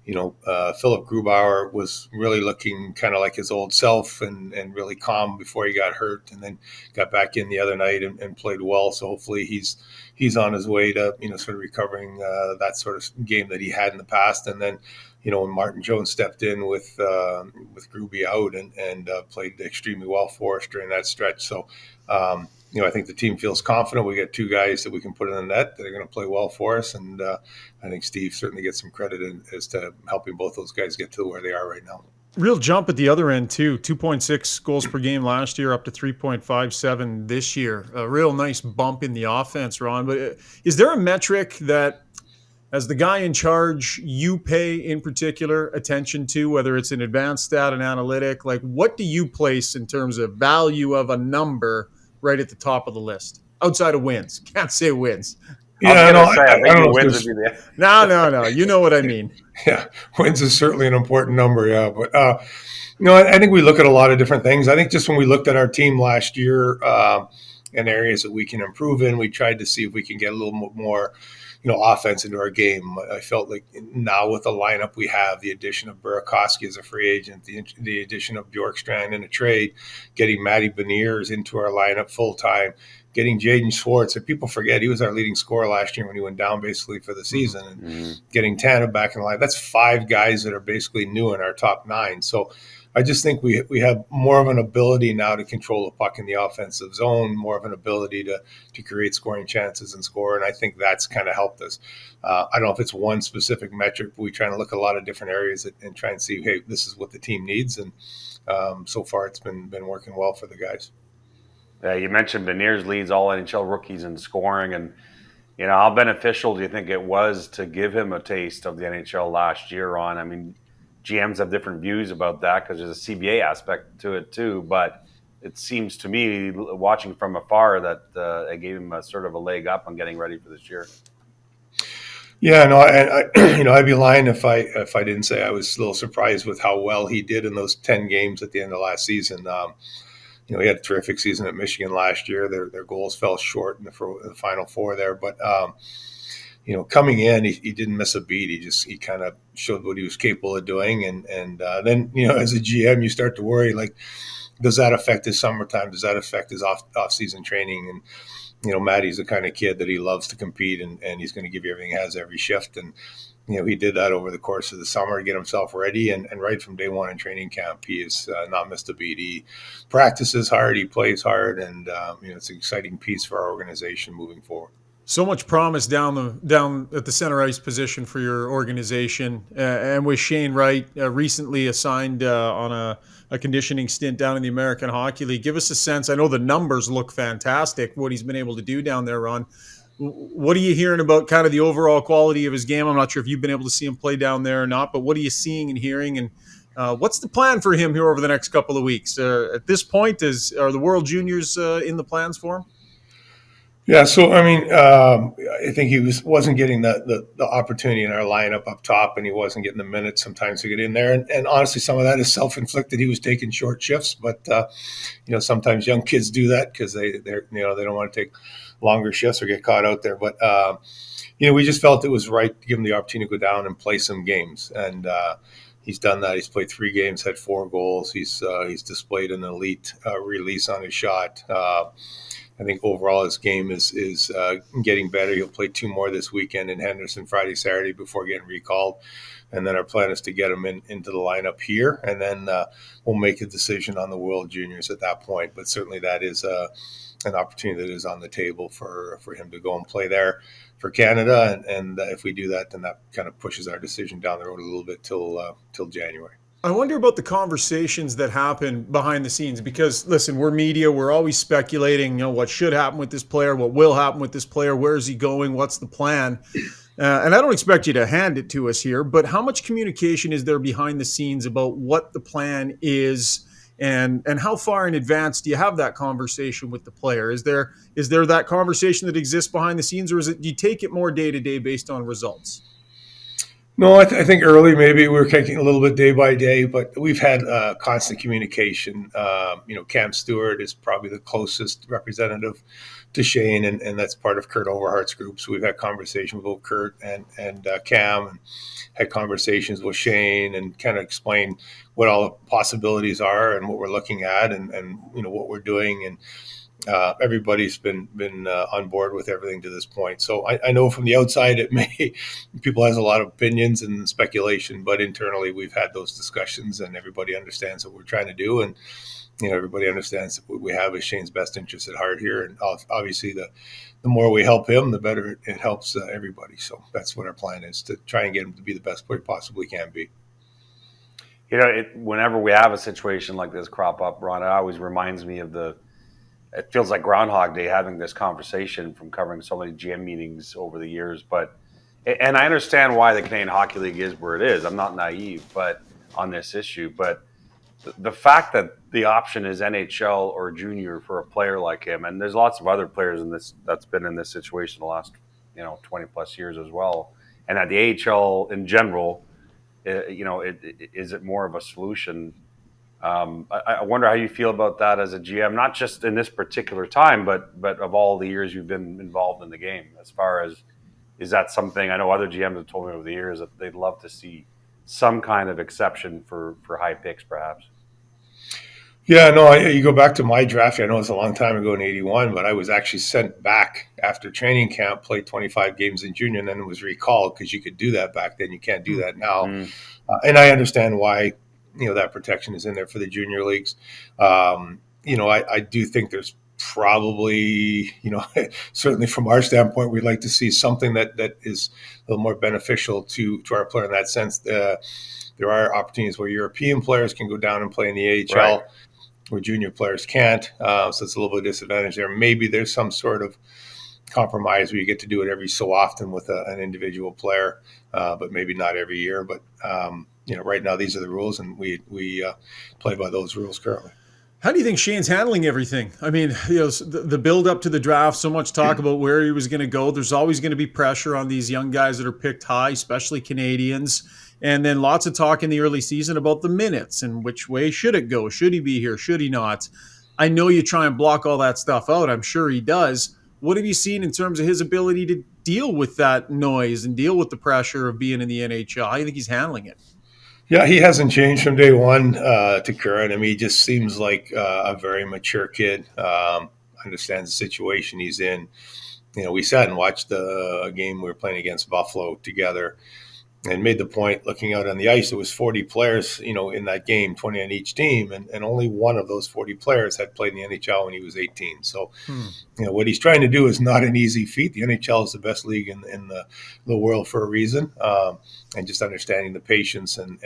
Philip Grubauer was really looking kind of like his old self and really calm before he got hurt, and then got back in the other night and played well. So hopefully he's on his way to, sort of recovering that sort of game that he had in the past. And then, when Martin Jones stepped in with Gruby out and played extremely well for us during that stretch. So, I think the team feels confident. We got 2 guys that we can put in the net that are going to play well for us. And I think Steve certainly gets some credit as to helping both those guys get to where they are right now.
Real jump at the other end, too. 2.6 goals per game last year, up to 3.57 this year. A real nice bump in the offense, Ron. But is there a metric that, as the guy in charge, you pay in particular attention to, whether it's an advanced stat, an analytic? Like, what do you place in terms of value of a number right at the top of the list? Outside of wins. Can't say wins.
Yeah,
I don't know. Wins would be there.
No. You know what I mean.
Yeah, wins is certainly an important number, yeah. But, I think we look at a lot of different things. I think just when we looked at our team last year and areas that we can improve in, we tried to see if we can get a little more, offense into our game. I felt like now with the lineup we have, the addition of Burakovsky as a free agent, the addition of Bjorkstrand in a trade, getting Matty Beniers into our lineup full time, getting Jaden Schwartz. And people forget he was our leading scorer last year when he went down basically for the season. And getting Tana back in the line. That's 5 guys that are basically new in our top 9. So I just think we have more of an ability now to control the puck in the offensive zone, more of an ability to create scoring chances and score. And I think that's kind of helped us. I don't know if it's one specific metric, but we try to look at a lot of different areas and try and see, hey, this is what the team needs. And so far it's been working well for the guys.
You mentioned Beniers leads all NHL rookies in scoring. And, how beneficial do you think it was to give him a taste of the NHL last year on? I mean, GMs have different views about that because there's a CBA aspect to it too. But it seems to me, watching from afar, that it gave him a sort of a leg up on getting ready for this year.
Yeah, no, and I'd be lying if I didn't say I was a little surprised with how well he did in those 10 games at the end of last season. He had a terrific season at Michigan last year. Their goals fell short in the Final Four there, but coming in, he didn't miss a beat. He kind of showed what he was capable of doing. And then, as a GM, you start to worry, like, does that affect his summertime? Does that affect his off-season training? And, Matty's the kind of kid that he loves to compete, and he's going to give you everything he has every shift. And, he did that over the course of the summer to get himself ready. And right from day one in training camp, he has not missed a beat. He practices hard, he plays hard, and, it's an exciting piece for our organization moving forward.
So much promise down at the center ice position for your organization, and with Shane Wright recently assigned on a conditioning stint down in the American Hockey League. Give us a sense. I know the numbers look fantastic, what he's been able to do down there, Ron. What are you hearing about kind of the overall quality of his game? I'm not sure if you've been able to see him play down there or not, but what are you seeing and hearing? And what's the plan for him here over the next couple of weeks? At this point, are the World Juniors in the plans for him?
Yeah, so I think he wasn't getting the opportunity in our lineup up top, and he wasn't getting the minutes sometimes to get in there. And honestly, some of that is self-inflicted. He was taking short shifts, but sometimes young kids do that because they don't want to take longer shifts or get caught out there. But we just felt it was right to give him the opportunity to go down and play some games, and he's done that. He's played 3 games, had 4 goals. He's displayed an elite release on his shot. I think overall his game is getting better. He'll play 2 more this weekend in Henderson, Friday, Saturday, before getting recalled. And then our plan is to get him into the lineup here, and then we'll make a decision on the World Juniors at that point. But certainly that is an opportunity that is on the table for him to go and play there for Canada. And if we do that, then that kind of pushes our decision down the road a little bit till January.
I wonder about the conversations that happen behind the scenes, because listen, we're media, we're always speculating, what should happen with this player, what will happen with this player, where is he going, what's the plan? And I don't expect you to hand it to us here, but how much communication is there behind the scenes about what the plan is, and how far in advance do you have that conversation with the player? Is there that conversation that exists behind the scenes, or do you take it more day to day based on results?
No, I think early maybe we were taking a little bit day by day, but we've had constant communication. Cam Stewart is probably the closest representative to Shane, and that's part of Kurt Overhart's group. So we've had conversations with both Kurt and Cam, and had conversations with Shane, and kind of explained what all the possibilities are and what we're looking at, and what we're doing. And everybody's been on board with everything to this point. So I know from the outside people has a lot of opinions and speculation, but internally we've had those discussions, and everybody understands what we're trying to do, and everybody understands that what we have is Shane's best interest at heart here. And obviously the more we help him, the better it helps everybody. So that's what our plan is, to try and get him to be the best player possibly can be.
Whenever we have a situation like this crop up, Ron, it always reminds me of it feels like Groundhog Day having this conversation from covering so many GM meetings over the years. And I understand why the Canadian Hockey League is where it is. I'm not naive, but on this issue, but the fact that the option is NHL or junior for a player like him, and there's lots of other players that's been in this situation the last 20 plus years as well, and at the AHL in general, is it more of a solution? I wonder how you feel about that as a GM, not just in this particular time, but of all the years you've been involved in the game, as far as Is that something I know other GMs have told me over the years that they'd love to see some kind of exception for high picks, perhaps?
Yeah, no, you go back to my draft. I know it's a long time ago in '81, but I was actually sent back after training camp, played 25 games in junior, and then was recalled because you could do that back then. You can't do that now.
Mm.
And I understand why, that protection is in there for the junior leagues. I do think there's probably, certainly from our standpoint, we'd like to see something that is a little more beneficial to our player in that sense. There are opportunities where European players can go down and play in the AHL.
Right.
Where junior players can't. So it's a little bit of disadvantage there. Maybe there's some sort of compromise where you get to do it every so often with an individual player, but maybe not every year. But, right now these are the rules, and we play by those rules currently.
How do you think Shane's handling everything? I mean, the build up to the draft, so much talk about where he was going to go. There's always going to be pressure on these young guys that are picked high, especially Canadians. And then lots of talk in the early season about the minutes and which way should it go? Should he be here? Should he not? I know you try and block all that stuff out. I'm sure he does. What have you seen in terms of his ability to deal with that noise and deal with the pressure of being in the NHL? How do you think he's handling it?
Yeah, he hasn't changed from day one to current. I mean, he just seems like a very mature kid, understands the situation he's in. We sat and watched a game we were playing against Buffalo together, and made the point, looking out on the ice, there was 40 players, in that game, 20 on each team, and only one of those 40 players had played in the NHL when he was 18. So, what he's trying to do is not an easy feat. The NHL is the best league in the world for a reason, and just understanding the patience and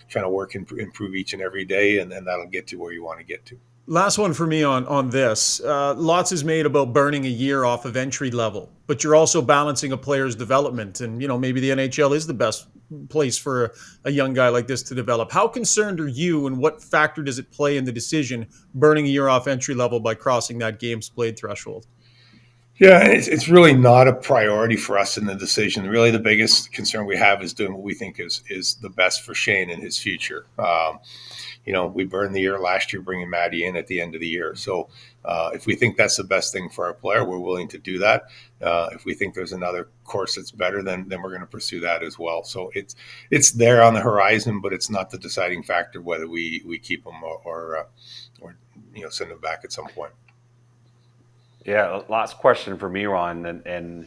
trying to work and improve each and every day, and then that'll get to where you want to get to.
Last one for me on this. Lots is made about burning a year off of entry level, but you're also balancing a player's development. And, maybe the NHL is the best place for a young guy like this to develop. How concerned are you, and what factor does it play in the decision, burning a year off entry level by crossing that games played threshold?
Yeah, it's really not a priority for us in the decision. Really, the biggest concern we have is doing what we think is the best for Shane and his future. We burned the year last year bringing Maddie in at the end of the year. So if we think that's the best thing for our player, we're willing to do that. If we think there's another course that's better, then we're going to pursue that as well. So it's there on the horizon, but it's not the deciding factor whether we keep him or send him back at some point.
Yeah, last question for me, Ron, and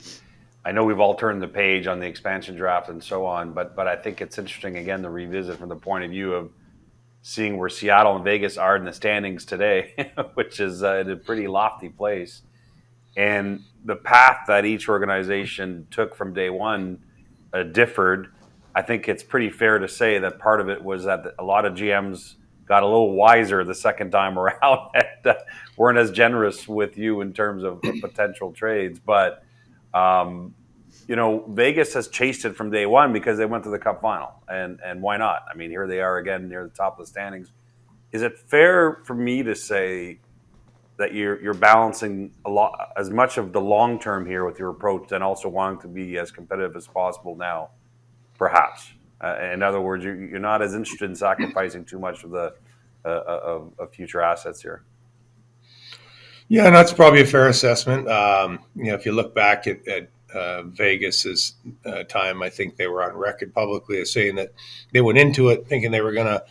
I know we've all turned the page on the expansion draft and so on, but I think it's interesting, again, to revisit from the point of view of seeing where Seattle and Vegas are in the standings today, which is in a pretty lofty place. And the path that each organization took from day one differed. I think it's pretty fair to say that part of it was that a lot of GMs got a little wiser the second time around and weren't as generous with you in terms of potential trades. But, Vegas has chased it from day one because they went to the Cup final. And why not? I mean, here they are again near the top of the standings. Is it fair for me to say that you're balancing a lot, as much of the long term here with your approach, and also wanting to be as competitive as possible now, perhaps? In other words, you're not as interested in sacrificing too much of the of future assets here.
Yeah, and that's probably a fair assessment. If you look back at Vegas's time, I think they were on record publicly as saying that they went into it thinking they were going to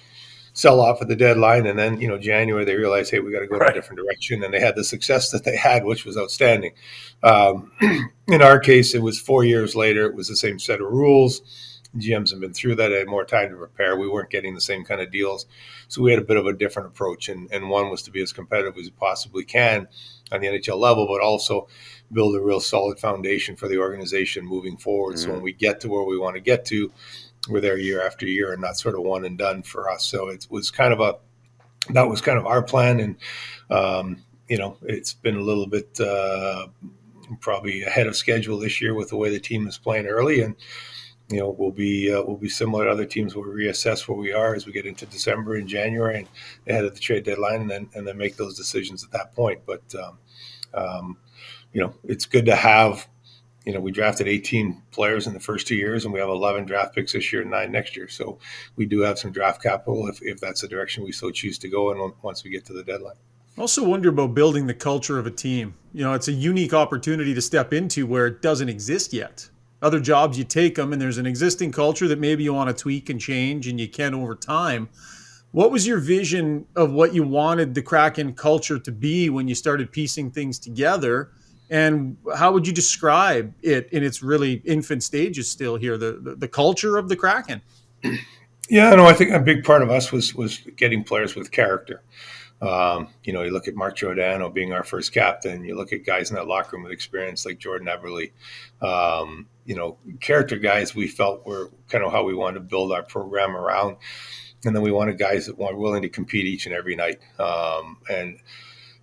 sell off at the deadline, and then January they realized, hey, we got to go in a different direction, and they had the success that they had, which was outstanding. In our case, it was 4 years later. It was the same set of rules. GMs have been through that. I had more time to prepare. We weren't getting the same kind of deals. So we had a bit of a different approach. And one was to be as competitive as you possibly can on the NHL level, but also build a real solid foundation for the organization moving forward. Mm-hmm. So when we get to where we want to get to, we're there year after year and not sort of one and done for us. So it was that was kind of our plan. And, it's been a little bit probably ahead of schedule this year with the way the team is playing early. And, we'll be similar to other teams. We'll reassess where we are as we get into December and January and ahead of the trade deadline, and then make those decisions at that point. But it's good to have. We drafted 18 players in the first 2 years, and we have 11 draft picks this year and 9 next year. So we do have some draft capital if that's the direction we so choose to go. And once we get to the deadline.
I also wonder about building the culture of a team. It's a unique opportunity to step into where it doesn't exist yet. other jobs, you take them, and there's an existing culture that maybe you want to tweak and change, and you can over time. What was your vision of what you wanted the Kraken culture to be when you started piecing things together? And how would you describe it in its really infant stages still here, the culture of the Kraken?
Yeah, no, I think a big part of us was getting players with character. You look at Mark Giordano being our first captain. You look at guys in that locker room with experience like Jordan Eberle. Character guys we felt were kind of how we wanted to build our program around. And then we wanted guys that were willing to compete each and every night.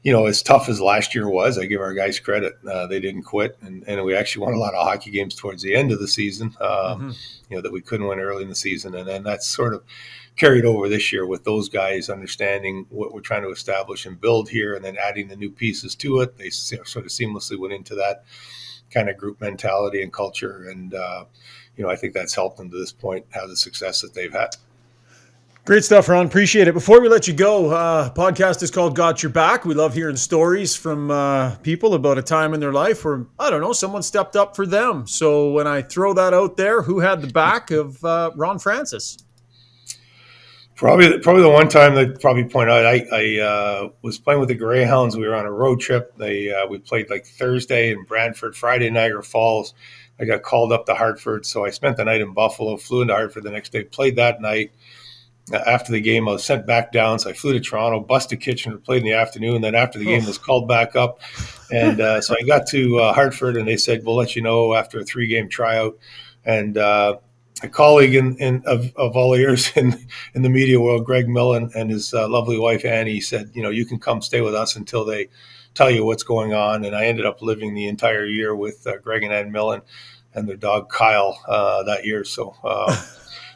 As tough as last year was, I give our guys credit. They didn't quit. And we actually won a lot of hockey games towards the end of the season, that we couldn't win early in the season. And then that's sort of carried over this year with those guys understanding what we're trying to establish and build here, and then adding the new pieces to it. They sort of seamlessly went into that kind of group mentality and culture. And, I think that's helped them to this point have the success that they've had.
Great stuff, Ron. Appreciate it. Before we let you go, podcast is called Got Yer Back. We love hearing stories from people about a time in their life where, I don't know, someone stepped up for them. So when I throw that out there, who had the back of Ron Francis?
Probably the one time that probably point out, I was playing with the Greyhounds. We were on a road trip. We played like Thursday in Brantford, Friday Niagara Falls. I got called up to Hartford, so I spent the night in Buffalo, flew into Hartford the next day, played that night. After the game, I was sent back down, so I flew to Toronto, busted Kitchener, played in the afternoon. Then after the game, was called back up. And so I got to Hartford, and they said, we'll let you know after a 3-game tryout. And a colleague of all ears in the media world, Greg Millen, and his lovely wife, Annie, said, you can come stay with us until they tell you what's going on. And I ended up living the entire year with Greg and Ann Millen and their dog, Kyle, that year. So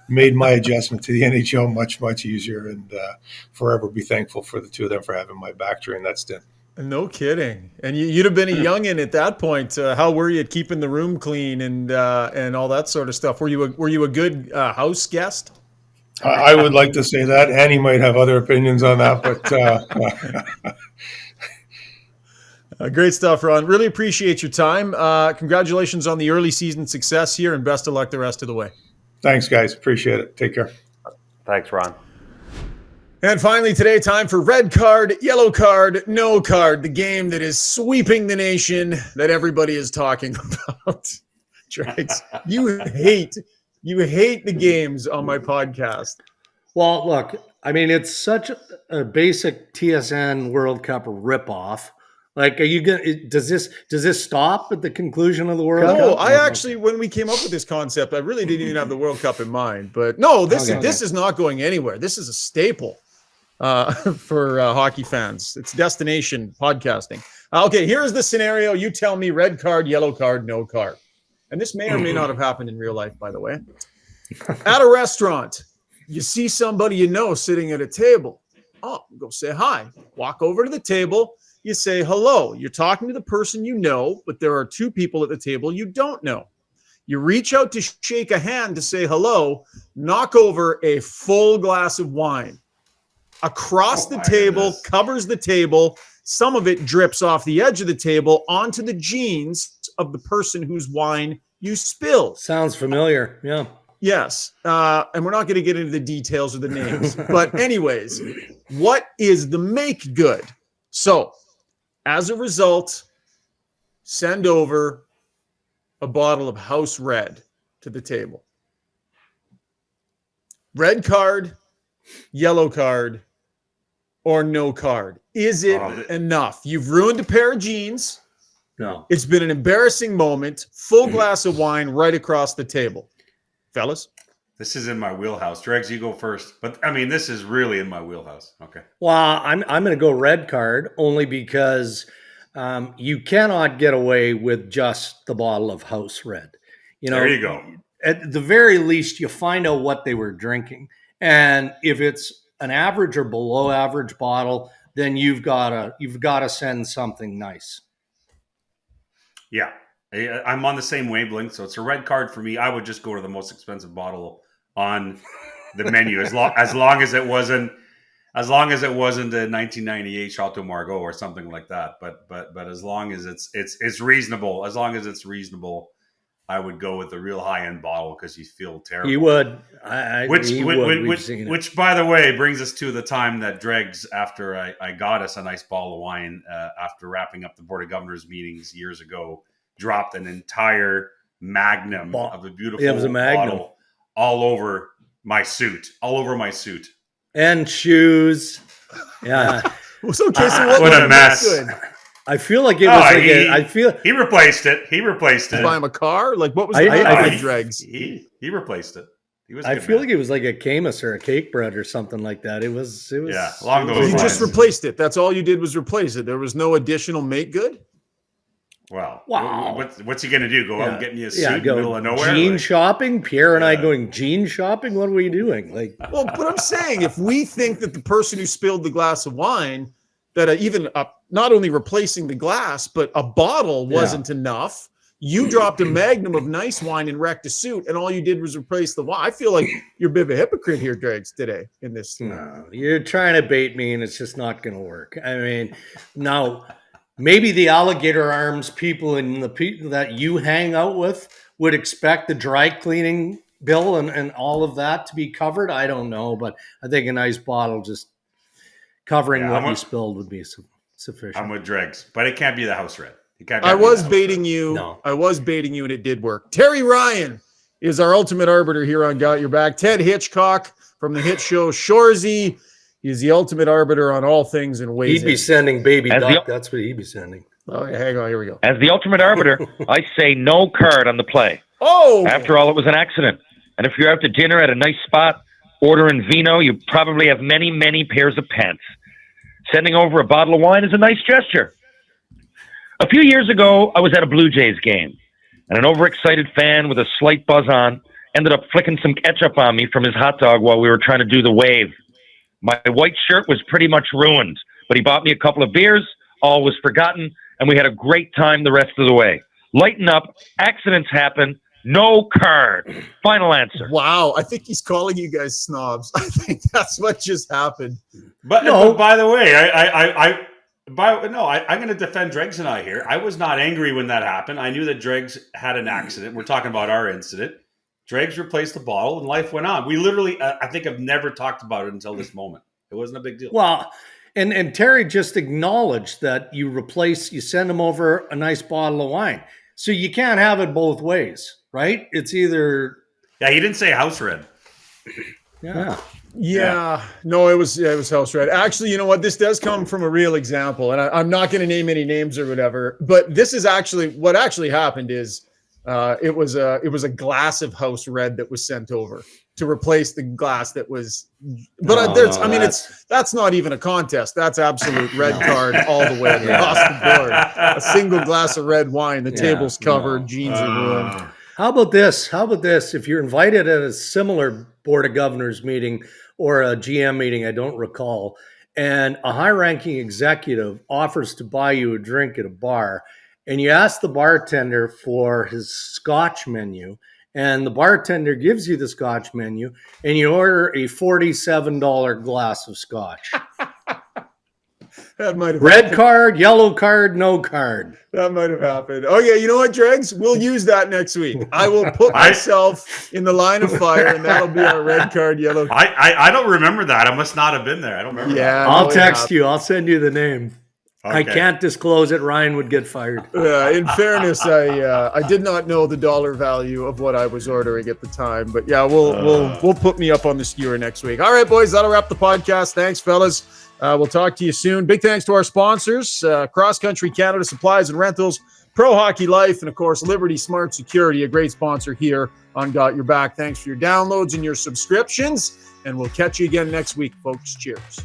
made my adjustment to the NHL much, much easier, and forever be thankful for the two of them for having my back during that stint.
No kidding. And you'd have been a youngin' at that point. How were you at keeping the room clean and all that sort of stuff? Were you a good house guest?
I would like to say that. Annie might have other opinions on that, but
great stuff, Ron. Really appreciate your time. Congratulations on the early season success here, and best of luck the rest of the way.
Thanks, guys. Appreciate it. Take care.
Thanks, Ron.
And finally today, time for red card, yellow card, no card, the game that is sweeping the nation that everybody is talking about. Drags, you hate the games on my podcast.
Well, look, I mean, it's such a basic TSN World Cup ripoff. Like, are you gonna? Does this stop at the conclusion of the World Cup?
No, I actually, when we came up with this concept, I really didn't even have the World Cup in mind. But no, this is not going anywhere. This is a staple for hockey fans. It's destination podcasting. Okay, here's the scenario. You tell me: red card, yellow card, no card. And this may or may not have happened in real life, by the way. At a restaurant, you see somebody you know sitting at a table. Oh, go say hi. Walk over to the table. You say hello. You're talking to the person you know, but there are two people at the table you don't know. You reach out to shake a hand to say hello, knock over a full glass of wine. Across the table, covers the table. Some of it drips off the edge of the table onto the jeans of the person whose wine you spilled.
Sounds familiar. Yeah.
Yes. And we're not going to get into the details of the names. But anyways, what is the make good? So, as a result, send over a bottle of House Red to the table. Red card, yellow card, or no card. Is it enough? You've ruined a pair of jeans.
No.
It's been an embarrassing moment. Full glass of wine right across the table. Fellas?
This is in my wheelhouse. Dregs, you go first. But, I mean, this is really in my wheelhouse. Okay.
Well, I'm going to go red card only because you cannot get away with just the bottle of House Red.
There you go.
At the very least, you find out what they were drinking. And if it's an average or below average bottle, then you've got to send something nice.
Yeah. I'm on the same wavelength, so it's a red card for me. I would just go to the most expensive bottle on the menu, as long as it wasn't a 1998 Chateau Margaux or something like that. But as long as it's reasonable, I would go with a real high-end bottle because you feel terrible.
He would.
Which, by the way, brings us to the time that Dregs, after I got us a nice bottle of wine after wrapping up the Board of Governors meetings years ago, dropped an entire magnum of a beautiful bottle all over my suit. And
shoes. Yeah.
So, Casey,
what a mess.
I feel like it was
he replaced it.
Buy him a car? Like, what was the Dregs?
He replaced it.
I feel like it was like a Camus or a cake bread or something like that. It was
along those lines.
You just replaced it. That's all you did was replace it. There was no additional make good.
Well, wow. What's he going to do? Go out and get me a suit in the middle of nowhere?
Jean shopping? Pierre and I going jean shopping? What are we doing?
Well, but I'm saying if we think that the person who spilled the glass of wine, that even not only replacing the glass, but a bottle wasn't enough. You dropped a magnum of nice wine and wrecked a suit, and all you did was replace the wine. I feel like you're a bit of a hypocrite here, Dregs, today in this.
No, you're trying to bait me, and it's just not going to work. I mean, now maybe the alligator arms people and the people that you hang out with would expect the dry cleaning bill and all of that to be covered. I don't know, but I think a nice bottle just covering what you spilled would be sufficient.
I'm with Dregs, but it can't be the house red.
I was baiting you. No. I was baiting you, and it did work. Terry Ryan is our ultimate arbiter here on Got Your Back. Ted Hitchcock from the hit show Shoresy. He's the ultimate arbiter on all things and ways.
He'd be sending baby duck. That's what he'd be sending.
Oh, hang on. Here we go.
As the ultimate arbiter, I say no card on the play.
Oh!
After all, it was an accident. And if you're out to dinner at a nice spot, ordering vino, you probably have many, many pairs of pants. Sending over a bottle of wine is a nice gesture. A few years ago, I was at a Blue Jays game, and an overexcited fan with a slight buzz on ended up flicking some ketchup on me from his hot dog while we were trying to do the wave. My white shirt was pretty much ruined, but he bought me a couple of beers, all was forgotten, and we had a great time the rest of the way. Lighten up, accidents happen, no card. Final answer.
Wow, I think he's calling you guys snobs. I think that's what just happened.
But by the way, I'm going to defend Dregs and I here. I was not angry when that happened. I knew that Dregs had an accident. We're talking about our incident. Dregs replaced the bottle, and life went on. We literally, I think I've never talked about it until this moment. It wasn't a big deal.
Well, and Terry just acknowledged that you send him over a nice bottle of wine. So you can't have it both ways, right? It's either...
Yeah, he didn't say house red.
Yeah, no, it was house red. Actually, you know what? This does come from a real example, and I'm not going to name any names or whatever. But this is actually what actually happened. Is it was a glass of house red that was sent over to replace the glass that was. But that's not even a contest. That's absolute red card all the way across the board. A single glass of red wine. The table's covered. Jeans are ruined.
How about this? If you're invited at a similar Board of Governors meeting or a GM meeting, I don't recall, and a high-ranking executive offers to buy you a drink at a bar, and you ask the bartender for his Scotch menu, and the bartender gives you the Scotch menu, and you order a $47 glass of Scotch.
That might have
red card, yellow card, no card.
That might have happened. Oh yeah, you know what, Dregs? We'll use that next week. I will put myself in the line of fire, and that'll be our red card, yellow card.
I don't remember that. I must not have been there. I don't remember.
Yeah,
I'll text you. I'll send you the name. Okay. I can't disclose it. Ryan would get fired.
In fairness, I did not know the dollar value of what I was ordering at the time, but yeah, we'll put me up on the skewer next week. All right, boys, that'll wrap the podcast. Thanks, fellas. We'll talk to you soon. Big thanks to our sponsors, Cross Country Canada Supplies and Rentals, Pro Hockey Life, and of course, Liberty Smart Security, a great sponsor here on Got Your Back. Thanks for your downloads and your subscriptions, and we'll catch you again next week, folks. Cheers.